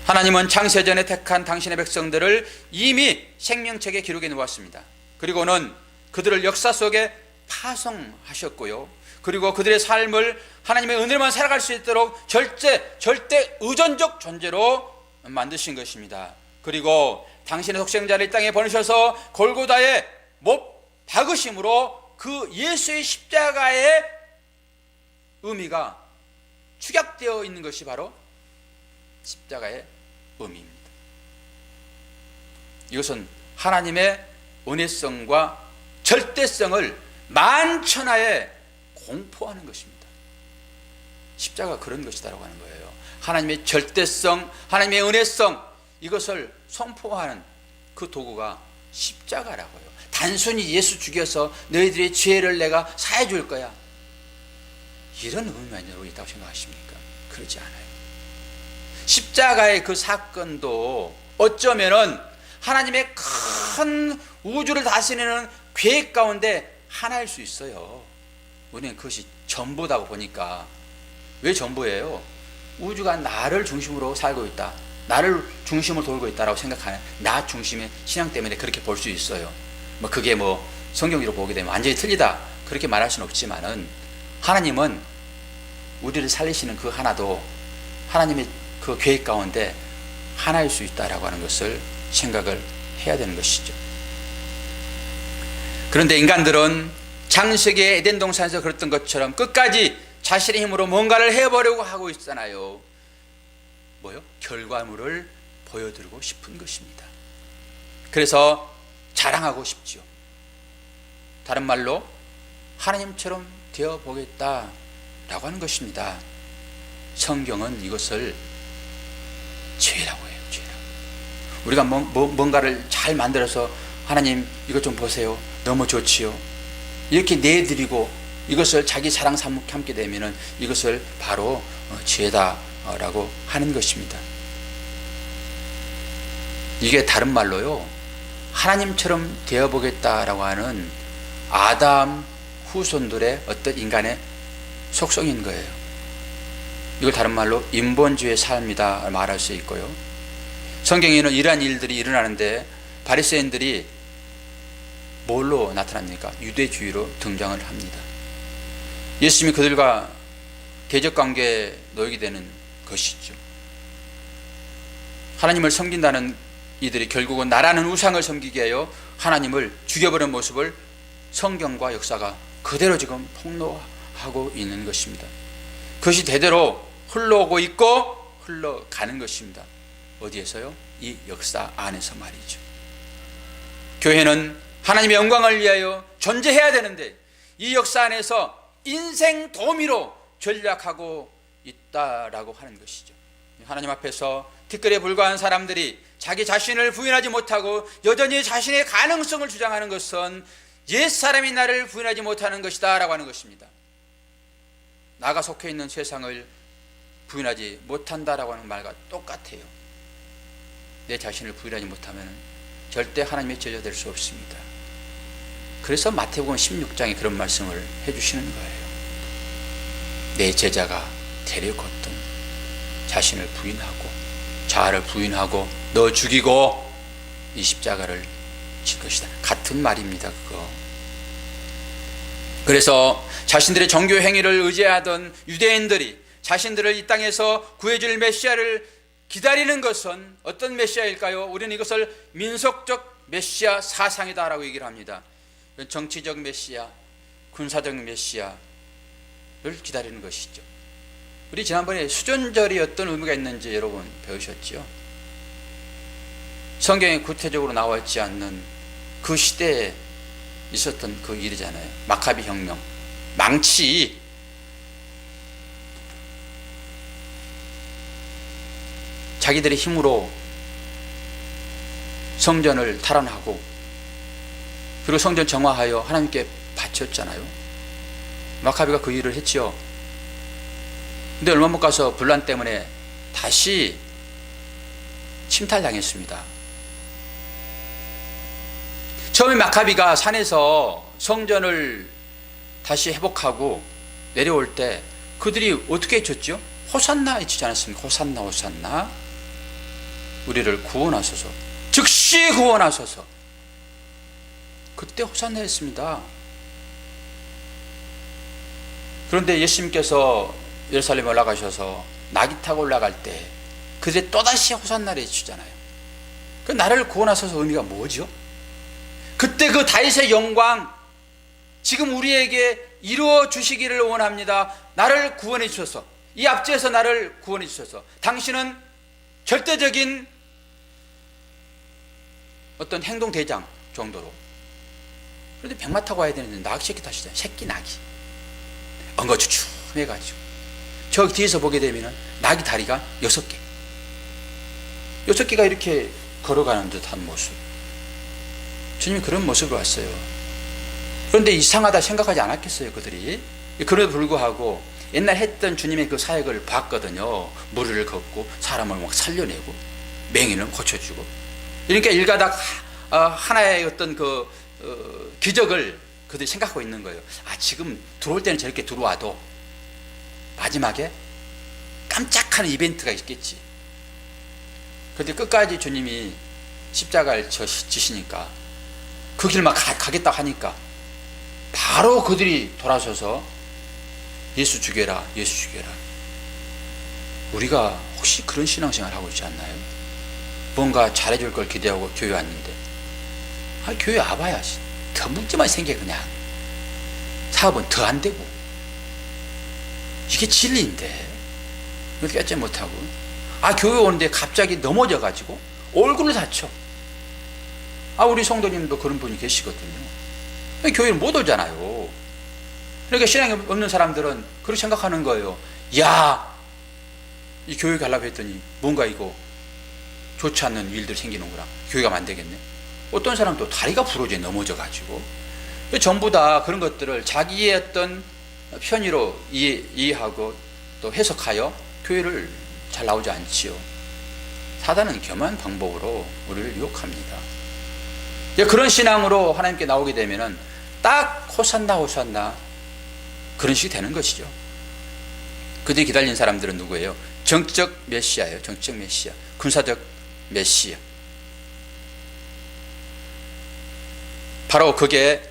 하나님은 창세전에 택한 당신의 백성들을 이미 생명책에 기록해 놓았습니다. 그리고는 그들을 역사 속에 파송하셨고요. 그리고 그들의 삶을 하나님의 은혜로만 살아갈 수 있도록 절대 의존적 존재로 만드신 것입니다. 그리고 당신의 독생자를 이 땅에 보내셔서 골고다에 못 박으심으로 그 예수의 십자가의 의미가 축약되어 있는 것이 바로 십자가의 의미입니다. 이것은 하나님의 은혜성과 절대성을 만천하에 공포하는 것입니다. 십자가가 그런 것이다라고 하는 거예요. 하나님의 절대성, 하나님의 은혜성, 이것을 선포하는 그 도구가 십자가라고요. 단순히 예수 죽여서 너희들의 죄를 내가 사해 줄 거야, 이런 의미만 여러분 있다고 생각하십니까? 그렇지 않아요. 십자가의 그 사건도 어쩌면은 하나님의 큰 우주를 다스리는 계획 가운데 하나일 수 있어요. 우리는 그것이 전부다고 보니까. 왜 전부예요? 우주가 나를 중심으로 살고 있다, 나를 중심으로 돌고 있다라고 생각하는 나 중심의 신앙 때문에 그렇게 볼 수 있어요. 그게 성경으로 보게 되면 완전히 틀리다 그렇게 말할 수는 없지만은, 하나님은 우리를 살리시는 그 하나도 하나님의 그 계획 가운데 하나일 수 있다라고 하는 것을 생각을 해야 되는 것이죠. 그런데 인간들은 창세기 에덴 동산에서 그랬던 것처럼 끝까지 자신의 힘으로 뭔가를 해보려고 하고 있잖아요. 결과물을 보여드리고 싶은 것입니다. 그래서 자랑하고 싶죠. 다른 말로 하나님처럼 되어보겠다라고 하는 것입니다. 성경은 이것을 죄라고 해요. 죄라고. 우리가 뭔가를 잘 만들어서 하나님 이것 좀 보세요, 너무 좋지요, 이렇게 내드리고 이것을 자기 자랑 삼게 되면은 이것을 바로 죄다라고 하는 것입니다. 이게 다른 말로요, 하나님처럼 되어보겠다라고 하는 아담 후손들의 어떤 인간의 속성인 거예요. 이걸 다른 말로 인본주의의 삶이다 말할 수 있고요. 성경에는 이러한 일들이 일어나는데 바리새인들이 뭘로 나타납니까? 유대주의로 등장을 합니다. 예수님이 그들과 대적관계에 놓이게 되는 것이죠. 하나님을 섬긴다는 이들이 결국은 나라는 우상을 섬기게 하여 하나님을 죽여버리는 모습을 성경과 역사가 그대로 지금 폭로하고 있는 것입니다. 그것이 대대로 흘러오고 있고 흘러가는 것입니다. 어디에서요? 이 역사 안에서 말이죠. 교회는 하나님의 영광을 위하여 존재해야 되는데 이 역사 안에서 인생 도미로 전략하고 있다라고 하는 것이죠. 하나님 앞에서 티끌에 불과한 사람들이 자기 자신을 부인하지 못하고 여전히 자신의 가능성을 주장하는 것은 옛사람이 나를 부인하지 못하는 것이다 라고 하는 것입니다. 나가 속해 있는 세상을 부인하지 못한다라고 하는 말과 똑같아요. 내 자신을 부인하지 못하면 절대 하나님의 제자 될 수 없습니다. 그래서 마태복음 16장에 그런 말씀을 해주시는 거예요. 내 제자가 되려거든 자신을 부인하고 자아를 부인하고 너 죽이고 이 십자가를 질 것이다. 같은 말입니다. 그거. 그래서 자신들의 종교 행위를 의지하던 유대인들이 자신들을 이 땅에서 구해줄 메시아를 기다리는 것은 어떤 메시아일까요? 우리는 이것을 민속적 메시아 사상이다라고 얘기를 합니다. 정치적 메시아, 군사적 메시아를 기다리는 것이죠. 우리 지난번에 수전절이 어떤 의미가 있는지 여러분 배우셨죠? 성경에 구체적으로 나와 있지 않는 그 시대에 있었던 그 일이잖아요. 마카비 혁명, 망치. 자기들의 힘으로 성전을 탈환하고 그리고 성전 정화하여 하나님께 바쳤잖아요. 마카비가 그 일을 했죠. 근데 얼마 못 가서 분란 때문에 다시 침탈당했습니다. 처음에 마카비가 산에서 성전을 다시 회복하고 내려올 때 그들이 어떻게 외쳤죠? 호산나 외치지 않았습니까? 호산나 호산나, 우리를 구원하소서, 즉시 구원하소서. 그때 호산나 했습니다. 그런데 예수님께서 예루살렘에 올라가셔서 나귀 타고 올라갈 때 그때 또다시 호산나를 외치잖아요. 그 나를 구원하소서 의미가 뭐죠? 그때 그 다윗의 영광 지금 우리에게 이루어 주시기를 원합니다. 나를 구원해 주셔서, 이 앞지에서 나를 구원해 주셔서, 당신은 절대적인 어떤 행동 대장 정도로. 그런데 병마 타고 와야 되는데 나귀 새끼 타시잖아요. 새끼 나귀 엉거주춤해가지고 저 뒤에서 보게 되면 나귀 다리가 6개, 6개가 이렇게 걸어가는 듯한 모습. 주님이 그런 모습으로 왔어요. 그런데 이상하다 생각하지 않았겠어요, 그들이? 그럼에도 불구하고 옛날 했던 주님의 그 사역을 봤거든요. 무리를 걷고 사람을 막 살려내고 맹인을 고쳐주고. 그러니까 일가닥 하나의 어떤 그 기적을 그들이 생각하고 있는 거예요. 아, 지금 들어올 때는 저렇게 들어와도 마지막에 깜짝한 이벤트가 있겠지. 그런데 끝까지 주님이 십자가를 지시니까 그 길만 가겠다 하니까 바로 그들이 돌아서서 예수 죽여라, 예수 죽여라. 우리가 혹시 그런 신앙생활 하고 있지 않나요? 뭔가 잘해줄 걸 기대하고 교회 왔는데, 아, 교회 와봐야 더 문제만 생겨. 그냥 사업은 더 안 되고. 이게 진리인데 그렇게 깨지 못하고, 아, 교회 오는데 갑자기 넘어져 가지고 얼굴을 다쳐. 아, 우리 성도님도 그런 분이 계시거든요. 교회를 못 오잖아요. 그러니까 신앙이 없는 사람들은 그렇게 생각하는 거예요. 야, 이 교회 가려고 했더니 뭔가 이거 좋지 않는 일들이 생기는구나. 교회 가면 안 되겠네. 어떤 사람도 다리가 부러져 넘어져 가지고 전부 다 그런 것들을 자기의 어떤 편의로 이해하고 또 해석하여 교회를 잘 나오지 않지요. 사단은 겸한 방법으로 우리를 유혹합니다. 그런 신앙으로 하나님께 나오게 되면은 딱 호산나 호산나 그런 식이 되는 것이죠. 그들이 기다린 사람들은 누구예요? 정치적 메시아예요. 정치적 메시아, 군사적 메시아. 바로 그게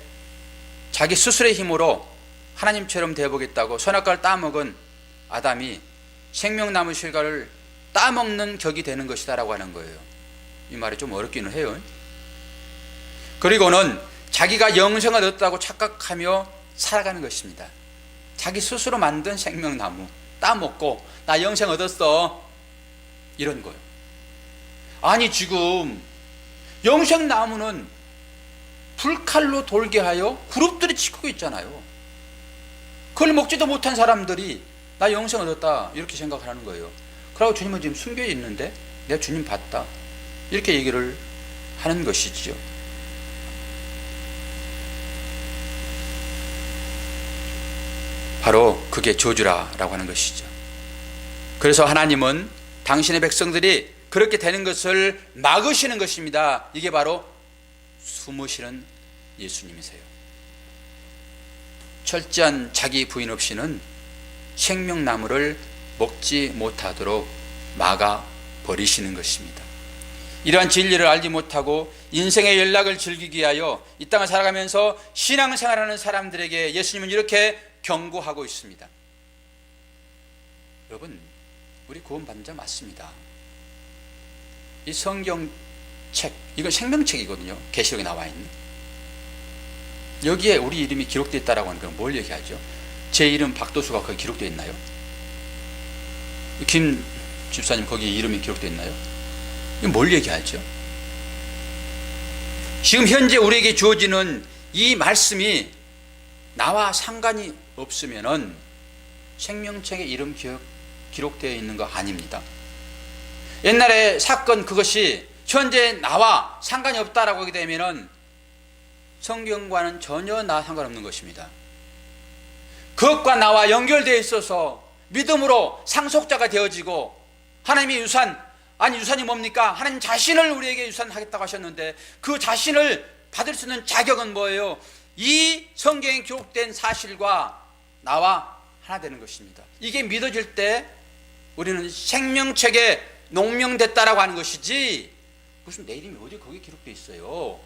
자기 스스로의 힘으로 하나님처럼 되어보겠다고 선악과를 따먹은 아담이 생명나무 실과를 따먹는 격이 되는 것이다 라고 하는 거예요. 이 말이 좀 어렵기는 해요. 그리고는 자기가 영생을 얻었다고 착각하며 살아가는 것입니다. 자기 스스로 만든 생명나무 따먹고 나 영생 얻었어 이런 거예요. 아니 지금 영생나무는 불칼로 돌게 하여 그룹들이 지키고 있잖아요. 그걸 먹지도 못한 사람들이 나 영생 얻었다 이렇게 생각하는 거예요. 그러고 주님은 지금 숨겨 있는데 내가 주님 봤다 이렇게 얘기를 하는 것이지요. 바로 그게 저주라라고 하는 것이죠. 그래서 하나님은 당신의 백성들이 그렇게 되는 것을 막으시는 것입니다. 이게 바로 숨으시는 예수님이세요. 철저한 자기 부인 없이는 생명나무를 먹지 못하도록 막아버리시는 것입니다. 이러한 진리를 알지 못하고 인생의 연락을 즐기기 위하여 이 땅을 살아가면서 신앙생활하는 사람들에게 예수님은 이렇게 경고하고 있습니다. 여러분, 우리 구원받는 자 맞습니다. 이 성경책, 이건 생명책이거든요. 계시록에 나와 있는. 여기에 우리 이름이 기록되어 있다고 하는 건 뭘 얘기하죠? 제 이름 박도수가 거기 기록되어 있나요? 김 집사님 거기에 이름이 기록되어 있나요? 이건 뭘 얘기하죠? 지금 현재 우리에게 주어지는 이 말씀이 나와 상관이 없으면은 생명책에 이름 기록되어 있는 거 아닙니다. 옛날에 사건 그것이 현재 나와 상관이 없다라고 하게 되면은 성경과는 전혀 나 상관없는 것입니다. 그것과 나와 연결되어 있어서 믿음으로 상속자가 되어지고 하나님의 유산, 아니 유산이 뭡니까? 하나님 자신을 우리에게 유산하겠다고 하셨는데 그 자신을 받을 수 있는 자격은 뭐예요? 이 성경에 기록된 사실과 나와 하나 되는 것입니다. 이게 믿어질 때 우리는 생명책에 농명됐다라고 하는 것이지 무슨 내 이름이 어디 거기에 기록되어 있어요.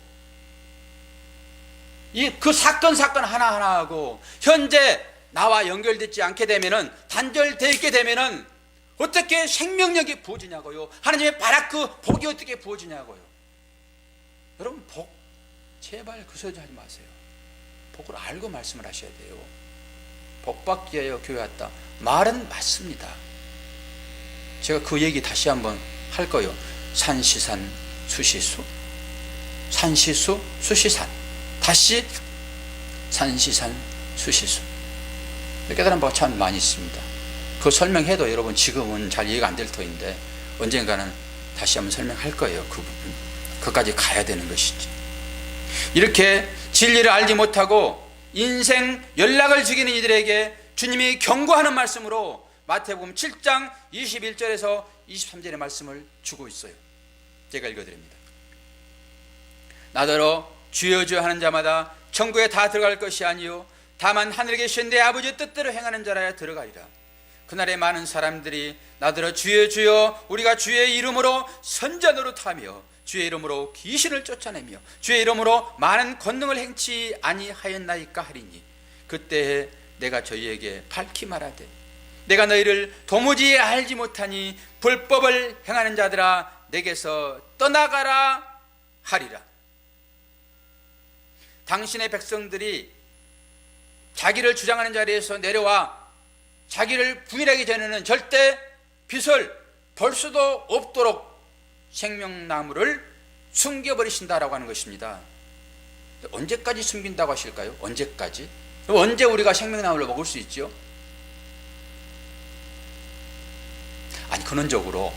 그 사건 하나하나하고 현재 나와 연결되지 않게 되면은 단절되어 있게 되면은 어떻게 생명력이 부어지냐고요. 하나님의 바라크 복이 어떻게 부어지냐고요. 여러분 복 제발 그 소리 하지 마세요. 복을 알고 말씀을 하셔야 돼요. 복 받기 위하여 교회 왔다. 말은 맞습니다. 제가 그 얘기 다시 한번 할 거예요. 산시산 수시수, 산시수 수시산, 다시 산시산 수시수. 깨달은 바가 참 많이 있습니다. 그 설명해도 여러분 지금은 잘 이해가 안 될 터인데 언젠가는 다시 한번 설명할 거예요. 그 부분 그까지 가야 되는 것이지. 이렇게 진리를 알지 못하고 인생 연락을 즐기는 이들에게 주님이 경고하는 말씀으로 마태복음 7장 21절에서 23절의 말씀을 주고 있어요. 제가 읽어드립니다. 나더러 주여 주여 하는 자마다 천국에 다 들어갈 것이 아니요 다만 하늘에 계신 내 아버지의 뜻대로 행하는 자라야 들어가리라. 그날에 많은 사람들이 나더러 주여 주여 우리가 주의 이름으로 선자 노릇하며 주의 이름으로 귀신을 쫓아내며 주의 이름으로 많은 권능을 행치 아니하였나이까 하리니 그때에 내가 저희에게 밝히 말하되 내가 너희를 도무지 알지 못하니 불법을 행하는 자들아 내게서 떠나가라 하리라. 당신의 백성들이 자기를 주장하는 자리에서 내려와 자기를 부인하기 전에는 절대 빛을 볼 수도 없도록 생명나무를 숨겨버리신다라고 하는 것입니다. 언제까지 숨긴다고 하실까요? 언제까지? 언제 우리가 생명나무를 먹을 수 있죠? 아니 근원적으로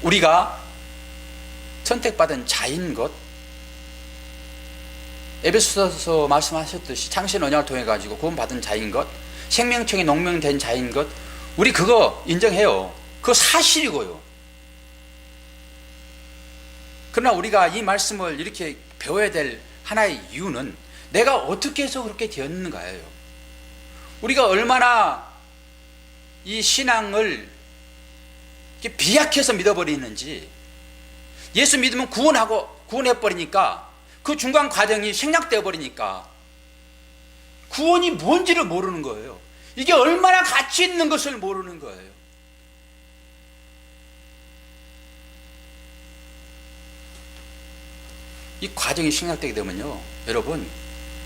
우리가 선택받은 자인 것, 에베소서 말씀하셨듯이 창신 언약을 통해 가지고 구원받은 자인 것, 생명청이 농명된 자인 것, 우리 그거 인정해요. 그거 사실이고요. 그러나 우리가 이 말씀을 이렇게 배워야 될 하나의 이유는 내가 어떻게 해서 그렇게 되었는가예요. 우리가 얼마나 이 신앙을 이렇게 비약해서 믿어버리는지, 예수 믿으면 구원해버리니까 그 중간 과정이 생략되어 버리니까 구원이 뭔지를 모르는 거예요. 이게 얼마나 가치 있는 것을 모르는 거예요. 이 과정이 생략되게 되면요, 여러분,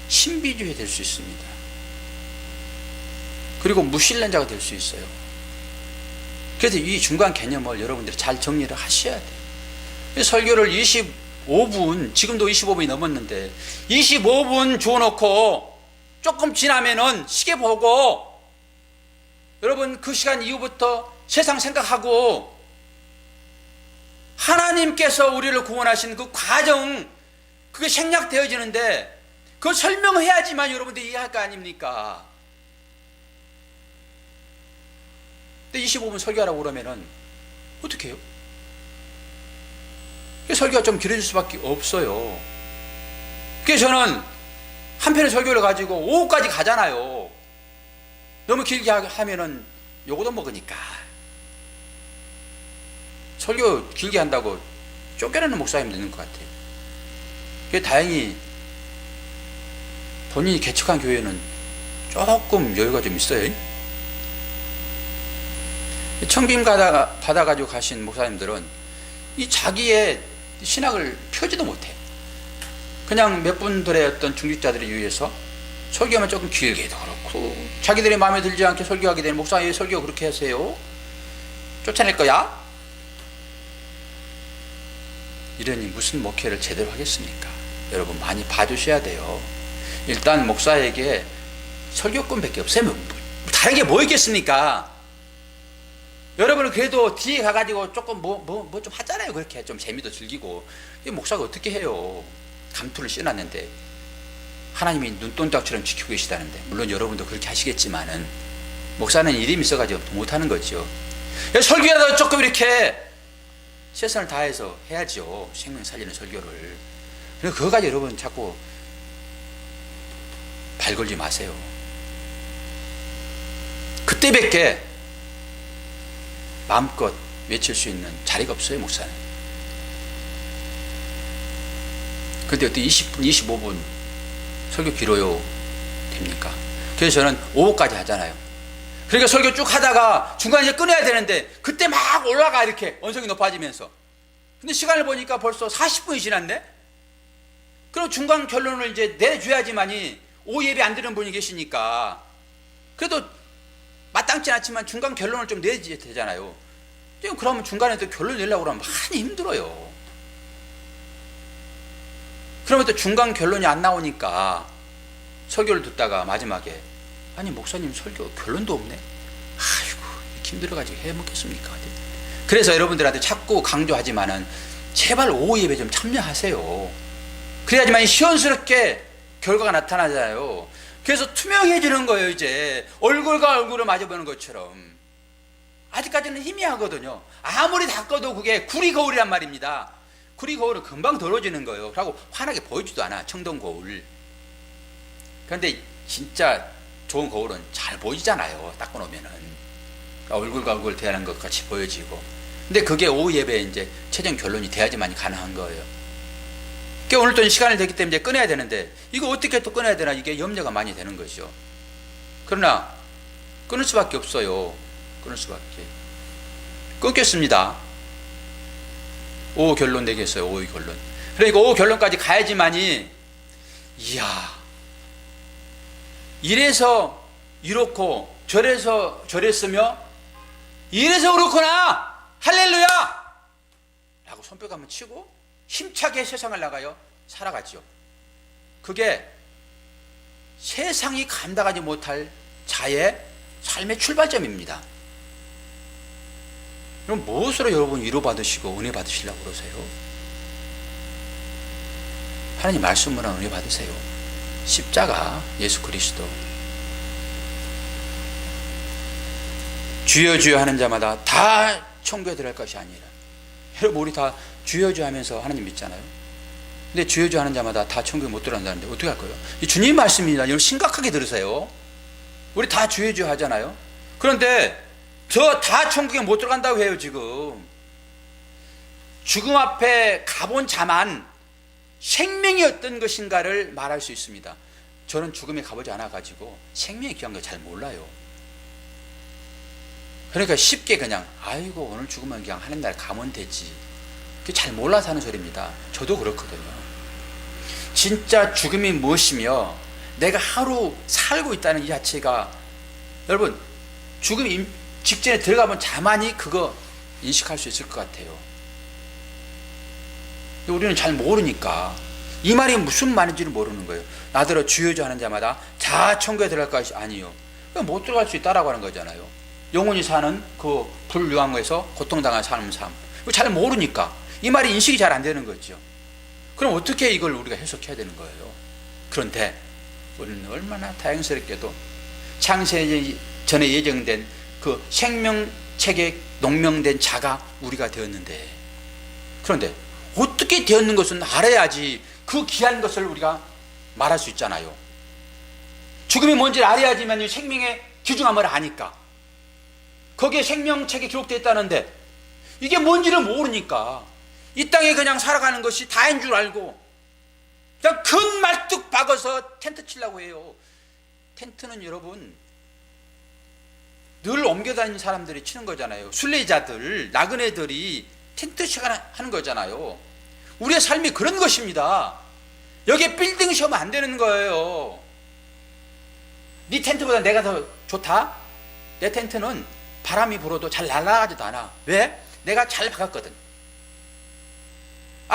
신비주의 될 수 있습니다. 그리고 무신론자가 될 수 있어요. 그래서 이 중간 개념을 여러분들이 잘 정리를 하셔야 돼요. 설교를 25분, 지금도 25분이 넘었는데 25분 주어놓고 조금 지나면은 시계 보고 여러분 그 시간 이후부터 세상 생각하고 하나님께서 우리를 구원하신 그 과정, 그게 생략되어지는데 그걸 설명해야지만 여러분들이 이해할 거 아닙니까? 근데 25분 설교하라고 그러면은 어떻게 해요? 설교가 좀 길어질 수밖에 없어요. 그래서 저는 한 편의 설교를 가지고 오후까지 가잖아요. 너무 길게 하면은 요거도 먹으니까. 설교 길게 한다고 쫓겨나는 목사님도 있는 것 같아요. 그게 다행히 본인이 개척한 교회는 조금 여유가 좀 있어요. 청빙 받아가지고 가신 목사님들은 이 자기의 신학을 펴지도 못해. 그냥 몇 분들의 어떤 중직자들에 의해서 설교하면 조금 길게도 그렇고, 자기들의 마음에 들지 않게 설교하게 되는, 목사님 왜 설교 그렇게 하세요? 쫓아낼 거야? 이러니 무슨 목회를 제대로 하겠습니까? 여러분 많이 봐주셔야 돼요. 일단 목사에게 설교권밖에 없어요. 다른 게 뭐 있겠습니까? 여러분은 그래도 뒤에 가가지고 조금 뭐 좀 하잖아요. 그렇게 좀 재미도 즐기고. 이 목사가 어떻게 해요? 감투를 씌워놨는데 하나님이 눈동자처럼 지키고 계시다는데, 물론 여러분도 그렇게 하시겠지만은 목사는 이름이 있어가지고 못하는 거죠. 설교라도 조금 이렇게 최선을 다해서 해야죠. 생명 살리는 설교를. 그래서 그거 가지고 여러분 자꾸 발 걸지 마세요. 그때밖에 마음껏 외칠 수 있는 자리가 없어요, 목사는. 근데 어떻게 20분, 25분 설교 길어요? 됩니까? 그래서 저는 오후까지 하잖아요. 그러니까 설교 쭉 하다가 중간에 이제 끊어야 되는데 그때 막 올라가, 이렇게 언성이 높아지면서. 근데 시간을 보니까 벌써 40분이 지났네? 그럼 중간 결론을 이제 내줘야지만이 오후 예배 안 드는 분이 계시니까 그래도 마땅치 않지만 중간 결론을 좀 내야 되잖아요. 그러면 중간에 또 결론 내려고 그러면 많이 힘들어요. 그러면 또 중간 결론이 안 나오니까 설교를 듣다가 마지막에, 아니 목사님 설교 결론도 없네? 아이고 이렇게 힘들어가지고 해먹겠습니까? 그래서 여러분들한테 자꾸 강조하지만은 제발 오후 예배 좀 참여하세요. 그래야지만 시원스럽게 결과가 나타나잖아요. 그래서 투명해지는 거예요. 이제 얼굴과 얼굴을 마주보는 것처럼. 아직까지는 희미하거든요. 아무리 닦아도 그게 구리 거울이란 말입니다. 구리 거울은 금방 더러워지는 거예요. 그리고 환하게 보이지도 않아, 청동 거울. 그런데 진짜 좋은 거울은 잘 보이잖아요, 닦아놓으면은. 얼굴과 얼굴 대하는 것 같이 보여지고. 근데 그게 오후 예배에 이제 최종 결론이 돼야지만 가능한 거예요. 그러니까 오늘 또 시간이 됐기 때문에 이제 끊어야 되는데, 이거 어떻게 또 끊어야 되나, 이게 염려가 많이 되는 거죠. 그러나 끊을 수밖에 없어요. 끊을 수밖에. 끊겠습니다. 오후 결론 내겠어요. 오후 결론. 그러니까 오후 결론까지 가야지만이, 이야, 이래서 이렇고 저래서 저랬으며 이래서 그렇구나, 할렐루야 라고 손뼉 한번 치고 힘차게 세상을 나가요. 살아가죠. 그게 세상이 감당하지 못할 자의 삶의 출발점입니다. 그럼 무엇으로 여러분 위로받으시고 은혜 받으시려고 그러세요? 하나님 말씀으로 은혜 받으세요. 십자가, 예수 그리스도. 주여 주여 하는 자마다 다 천국에 들어갈 것이 아니라. 여러분 우리 다 주여 주여 하면서 하나님 믿잖아요. 근데 주여 주여 하는 자마다 다 천국에 못 들어간다는데 어떻게 할 거예요? 이 주님 말씀입니다. 여러분 심각하게 들으세요. 우리 다 주여 주여 하잖아요. 그런데 저 다 천국에 못 들어간다고 해요. 지금 죽음 앞에 가본 자만 생명이 어떤 것인가를 말할 수 있습니다. 저는 죽음에 가보지 않아가지고 생명이 귀한 거 잘 몰라요. 그러니까 쉽게 그냥 아이고 오늘 죽으면 그냥 하는 날 가면 되지, 그게 잘 몰라서 하는 소리입니다. 저도 그렇거든요. 진짜 죽음이 무엇이며 내가 하루 살고 있다는 이 자체가, 여러분 죽음 직전에 들어가면 자만이 그거 인식할 수 있을 것 같아요. 우리는 잘 모르니까 이 말이 무슨 말인지를 모르는 거예요. 나더러 주여 주여 하는 자마다 다 천국에 들어갈 것이 아니요, 못 들어갈 수 있다라고 하는 거잖아요. 영원히 사는 그 불유황에서 고통당한 삶. 잘 모르니까 이 말이 인식이 잘 안 되는 거죠. 그럼 어떻게 이걸 우리가 해석해야 되는 거예요? 그런데 우리는 얼마나 다행스럽게도 창세 전에 예정된 그 생명책에 농명된 자가 우리가 되었는데, 그런데 어떻게 되었는 것은 알아야지 그 귀한 것을 우리가 말할 수 있잖아요. 죽음이 뭔지를 알아야지만 생명의 귀중함을 아니까. 거기에 생명책에 기록되어 있다는데 이게 뭔지를 모르니까 이 땅에 그냥 살아가는 것이 다인 줄 알고 그냥 큰 말뚝 박아서 텐트 치려고 해요. 텐트는 여러분 늘 옮겨다니는 사람들이 치는 거잖아요. 순례자들, 나그네들이 텐트 시간 하는 거잖아요. 우리의 삶이 그런 것입니다. 여기에 빌딩 세우면 안 되는 거예요. 네 텐트보다 내가 더 좋다? 내 텐트는 바람이 불어도 잘 날아가지도 않아. 왜? 내가 잘 박았거든.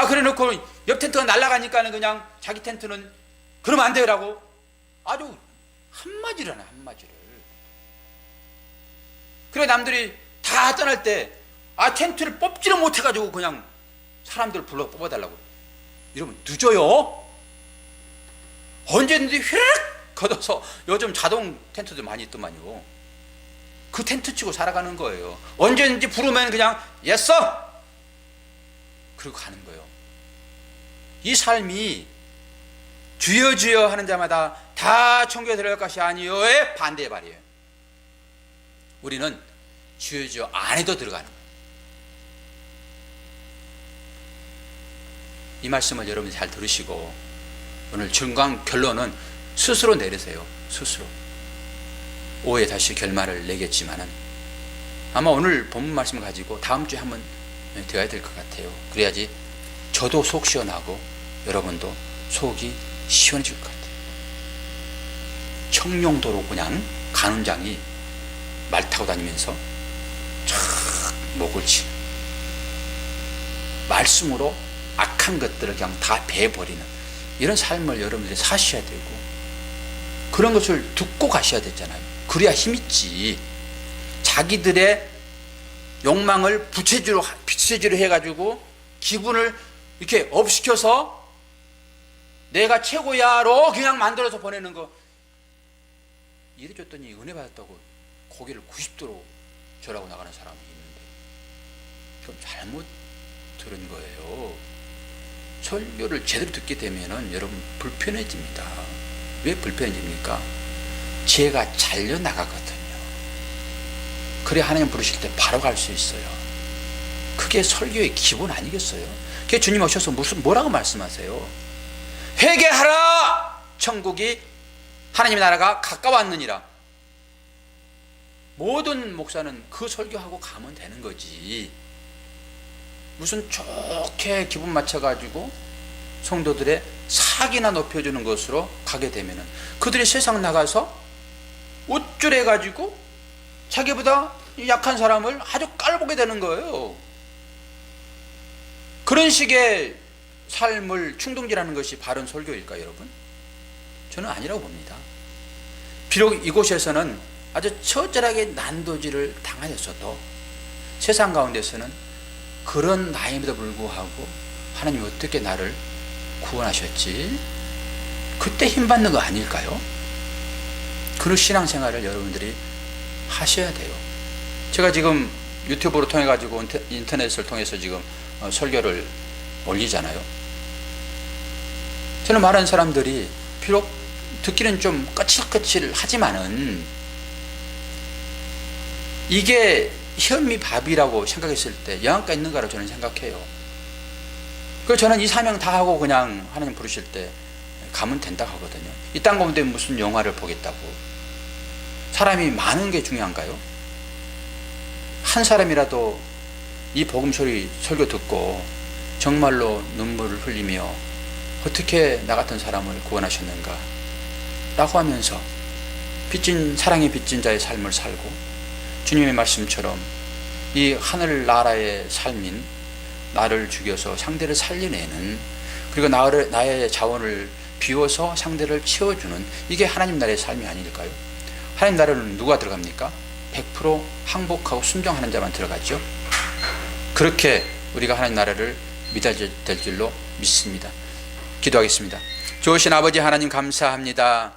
그래 놓고 옆 텐트가 날아가니까는 그냥 자기 텐트는 그러면 안 되라고 아주 한마디를 하네, 한마디를. 그래 남들이 다 떠날 때 텐트를 뽑지를 못해가지고 그냥 사람들을 불러 뽑아달라고 이러면 늦어요. 언제든지 휘르륵 걷어서, 요즘 자동 텐트도 많이 있더만요. 그 텐트 치고 살아가는 거예요. 언제든지 부르면 그냥 yes 그리고 가는 거예요. 이 삶이 주여 주여 하는 자마다 다 천국에 들어갈 것이 아니요의 반대의 말이에요. 우리는 주여 주여 안 해도 들어가는 거예요. 이 말씀을 여러분이 잘 들으시고 오늘 중간 결론은 스스로 내리세요. 스스로. 오후에 다시 결말을 내겠지만은 아마 오늘 본문 말씀을 가지고 다음 주에 한번 되어야 될 것 같아요. 그래야지 저도 속 시원하고 여러분도 속이 시원해질 것 같아요. 청룡도로 그냥 간운장이 말 타고 다니면서 쫙 목을 치는, 말씀으로 악한 것들을 그냥 다 베어버리는 이런 삶을 여러분들이 사셔야 되고, 그런 것을 듣고 가셔야 되잖아요. 그래야 힘있지. 자기들의 욕망을 부채질로 해가지고 기분을 이렇게 업시켜서 내가 최고야로 그냥 만들어서 보내는 거, 이래줬더니 은혜 받았다고 고개를 90도로 절하고 나가는 사람이 있는데 좀 잘못 들은 거예요. 설교를 제대로 듣게 되면은 여러분 불편해집니다. 왜 불편해집니까? 죄가 잘려나가거든요. 그래 하나님 부르실 때 바로 갈 수 있어요. 그게 설교의 기본 아니겠어요? 그게 주님 오셔서 뭐라고 말씀하세요? 회개하라! 천국이, 하나님의 나라가 가까웠느니라. 모든 목사는 그 설교하고 가면 되는 거지. 무슨 좋게 기분 맞춰가지고 성도들의 사기나 높여주는 것으로 가게 되면은 그들이 세상 나가서 우쭐해가지고 자기보다 약한 사람을 아주 깔보게 되는 거예요. 그런 식의 삶을 충동질하는 것이 바른 설교일까요, 여러분? 저는 아니라고 봅니다. 비록 이곳에서는 아주 처절하게 난도질을 당하였어도 세상 가운데서는 그런 나임에도 불구하고 하나님이 어떻게 나를 구원하셨지? 그때 힘받는 거 아닐까요? 그런 신앙생활을 여러분들이 하셔야 돼요. 제가 지금 유튜브로 통해 가지고 인터넷을 통해서 지금 설교를 올리잖아요. 저는 많은 사람들이 비록 듣기는 좀 거칠거칠하지만은 이게 현미밥이라고 생각했을 때 영양가 있는 거라고 저는 생각해요. 그래서 저는 이 사명 다 하고 그냥 하나님 부르실 때 가면 된다고 하거든요. 이 땅 가운데 무슨 영화를 보겠다고. 사람이 많은 게 중요한가요? 한 사람이라도 이 복음 소리 설교 듣고 정말로 눈물을 흘리며 어떻게 나 같은 사람을 구원하셨는가 라고 하면서 사랑의 빚진 자의 삶을 살고 주님의 말씀처럼 이 하늘나라의 삶인 나를 죽여서 상대를 살려내는, 그리고 나의 자원을 비워서 상대를 채워주는, 이게 하나님 나라의 삶이 아닐까요? 하나님 나라는 누가 들어갑니까? 100% 항복하고 순종하는 자만 들어가죠. 그렇게 우리가 하나님 나라를 믿어야 될 줄로 믿습니다. 기도하겠습니다. 좋으신 아버지 하나님 감사합니다.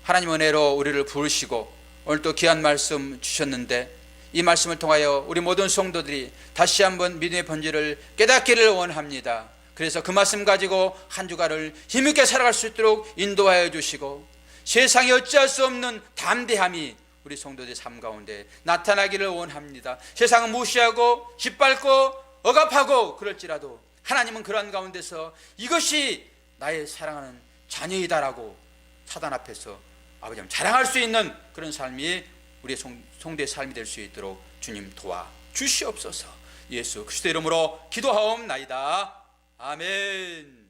하나님 은혜로 우리를 부르시고 오늘 또 귀한 말씀 주셨는데 이 말씀을 통하여 우리 모든 성도들이 다시 한번 믿음의 본질을 깨닫기를 원합니다. 그래서 그 말씀 가지고 한 주간을 힘있게 살아갈 수 있도록 인도하여 주시고 세상에 어찌할 수 없는 담대함이 우리 성도들의 삶 가운데 나타나기를 원합니다. 세상은 무시하고 짓밟고 억압하고 그럴지라도 하나님은 그런 가운데서 이것이 나의 사랑하는 자녀이다라고 사단 앞에서 아버지 자랑할 수 있는 그런 삶이 우리의 성도의 삶이 될 수 있도록 주님 도와 주시옵소서. 예수 그리스도 이름으로 기도하옵나이다. 아멘.